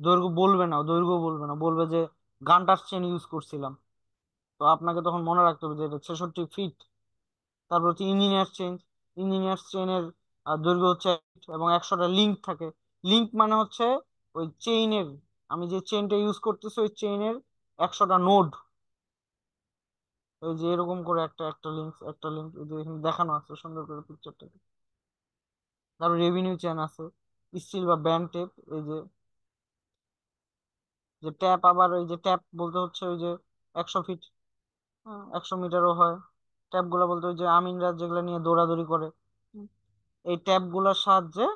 দৈর্ঘ্য বলবে না, দৈর্ঘ্য বলবে না, বলবে যে গান্টার চেন ইউজ করছিলাম। তো আপনাকে তখন মনে রাখতে হবে যে এটা 66 ফিট। তারপর হচ্ছে ইঞ্জিনিয়ার চেন। ইঞ্জিনিয়ার চেনের দৈর্ঘ্য হচ্ছে 1 ফিট এবং 100টা লিঙ্ক থাকে। লিঙ্ক মানে হচ্ছে ওই চেইনের, আমি যে চেইনটা ইউজ করতেছি ওই চেইনের 100টা নোড। ওই যে এরকম করে একটা একটা লিঙ্ক, একটা লিঙ্ক, এই যে এখানে দেখানো আছে সুন্দর করে পিকচারটা। তারপর রেভিনিউ চেন আছে, স্টিল বা ব্যান্ড টেপ। এই যে যে ট্যাপ, আবার ওই যে ট্যাপ বলতে হচ্ছে ওই যে 100 ফিট, 100 মিটারও হয়। ট্যাপ গুলা বলতে ওই যে আমিনরা যেগুলা নিয়ে দৌড়াদৌড়ি করে। হুম, এই ট্যাপ গুলার সাহায্যে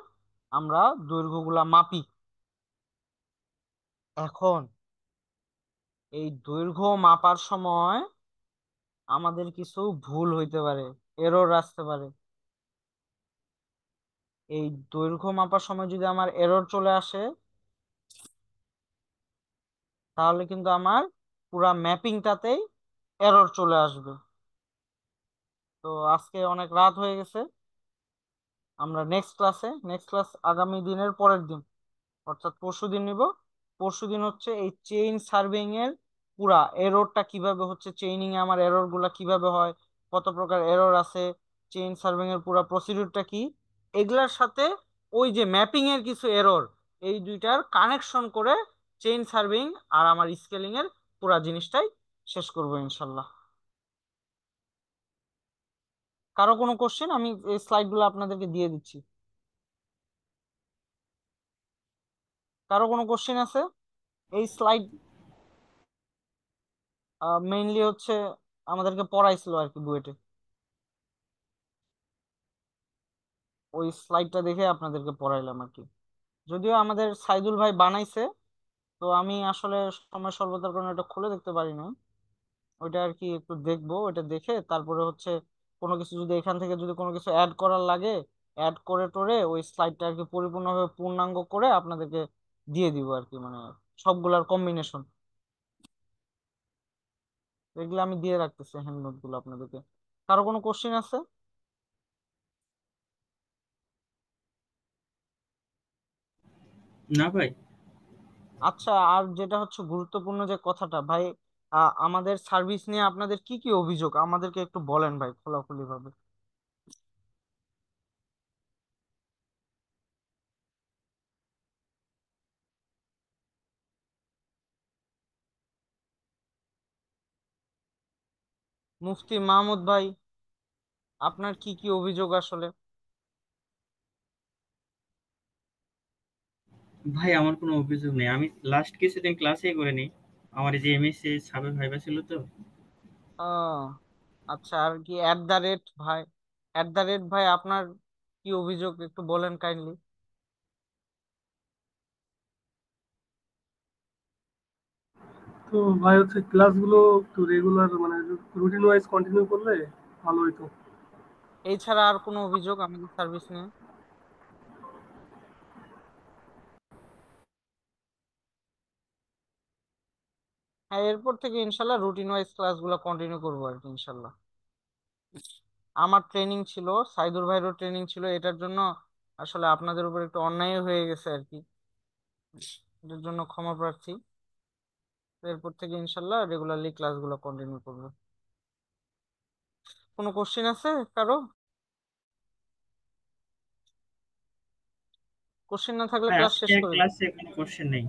আমরা দৈর্ঘ্যগুলা মাপি। এখন এই দৈর্ঘ্য মাপার সময় আমাদের কিছু ভুল হইতে পারে, এরর আসতে পারে। এই দৈর্ঘ্য মাপার সময় যদি আমার এরর চলে আসে, তাহলে কিন্তু আমার পুরা ম্যাপিংটাতেই এরর চলে আসবে। তো আজকে অনেক রাত হয়ে গেছে, আমরা নেক্সট ক্লাস আগামী দিনের পরের দিন, অর্থাৎ পরশুদিন নিব। পরশুদিন হচ্ছে এই চেইন সার্ভিং এর পুরা এররটা কিভাবে হচ্ছে, চেইনিং এ আমার এরর গুলা কিভাবে হয়, কত প্রকার এরর আছে, চেইন সার্ভিং এর পুরা প্রসিডিউরটা কি, এগুলার সাথে ওই যে ম্যাপিং এর কিছু এরর, এই দুইটার কানেকশন করে চেইন সার্ভিং আর আমার স্কেলিং এর পুরা জিনিসটাই শেষ করবো ইনশাল্লাহ। কারো কোনো কোশ্চেন? আমি এই স্লাইড গুলো আপনাদেরকে দিয়ে দিচ্ছি। কারো কোনো কোশ্চেন আছে? এই স্লাইড মেইনলি হচ্ছে আমাদেরকে পড়াইছিল আর কি বুয়েটে, ওই স্লাইডটা দেখে আপনাদেরকে পড়াইলাম আর কি। যদিও আমাদের সাইদুল ভাই বানাইছে, তো আমি আসলে সময় স্বল্পতার কারণে এটা খুলে দেখতে পারি না। ওইটা আর কি একটু দেখবো, ওইটা দেখে তারপরে হচ্ছে কোনো কিছু যদি এখান থেকে যদি কোনো কিছু অ্যাড করার লাগে, অ্যাড করে টোরে ওই স্লাইডটা আর কি পরিপূর্ণভাবে পূর্ণাঙ্গ করে আপনাদেরকে দিয়ে দিব আর কি, মানে সবগুলার কম্বিনেশন। এগুলো আমি দিয়ে রাখতেছি হ্যান্ড নোট গুলো আপনাদেরকে। কারো কোনো কোশ্চেন আছে? না ভাই। আচ্ছা, আর যেটা হচ্ছে গুরুত্বপূর্ণ যে কথাটা ভাই, আমাদের সার্ভিস নিয়ে আপনাদের কি কি অভিযোগ আমাদেরকে একটু বলেন ভাই খোলাখুলি ভাবে। মুফতি মাহমুদ ভাই, আপনার কি কি অভিযোগ আসলে? ভাই আমার কোনো অভিযোগ নেই, আমি লাস্ট কিছুদিন ক্লাসেই করিনি। আমার এই যে এমএসসি সাবেক ভাইবা ছিল তো। আহ আচ্ছা, আর কি এট দা রেট ভাই, এট দা রেট ভাই আপনার কি অভিযোগ একটু বলেন কাইন্ডলি। তো ভাই হচ্ছে ক্লাসগুলো একটু রেগুলার মানে রুটিন ওয়াইজ কন্টিনিউ করলে ভালো হইতো। এছাড়া আর কোনো অভিযোগ আমাদের সার্ভিস নিয়ে? হ্যাঁ, এরপর থেকে ইনশাল্লাহ রুটিন ওয়াইজ ক্লাসগুলো কন্টিনিউ করবো আর কি ইনশাল্লাহ। আমার ট্রেনিং ছিল, সাইদুর ভাইয়েরও ট্রেনিং ছিল, এটার জন্য আসলে আপনাদের উপর একটু অন্যায় হয়ে গেছে আর কি, এটার জন্য ক্ষমা প্রার্থী। এরপর থেকে ইনশাল্লাহ রেগুলারলি ক্লাসগুলো কন্টিনিউ করবো। কোনো কোশ্চেন আছে কারো? কোশ্চেন না থাকলে ভাই ক্লাস শেষ আজকে করে দিই। ক্লাসে কোনো কোশ্চেন নেই।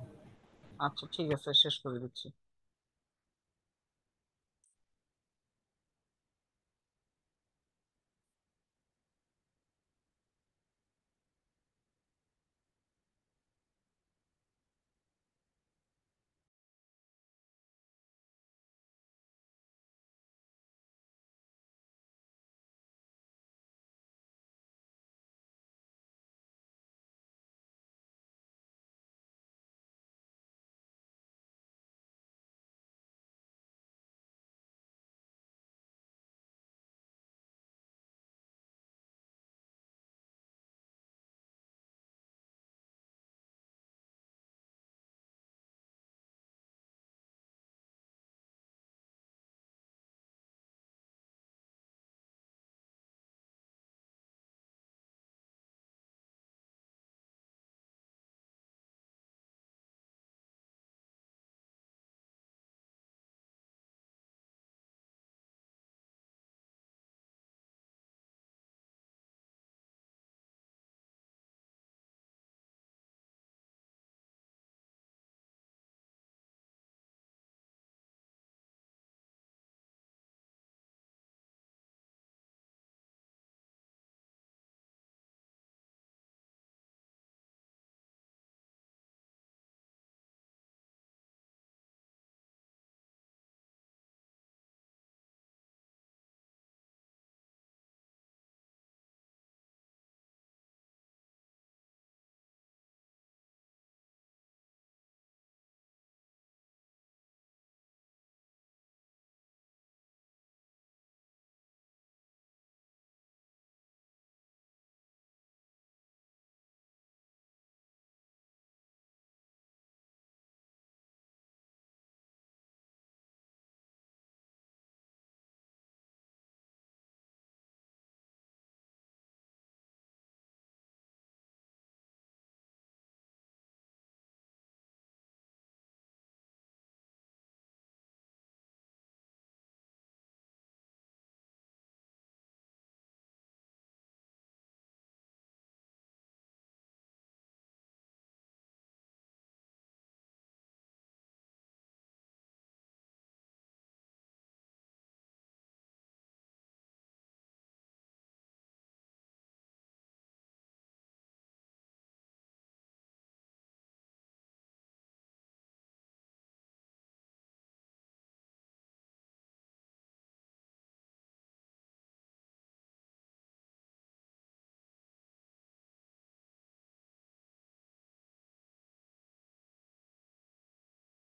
আচ্ছা ঠিক আছে, শেষ করে দিচ্ছি।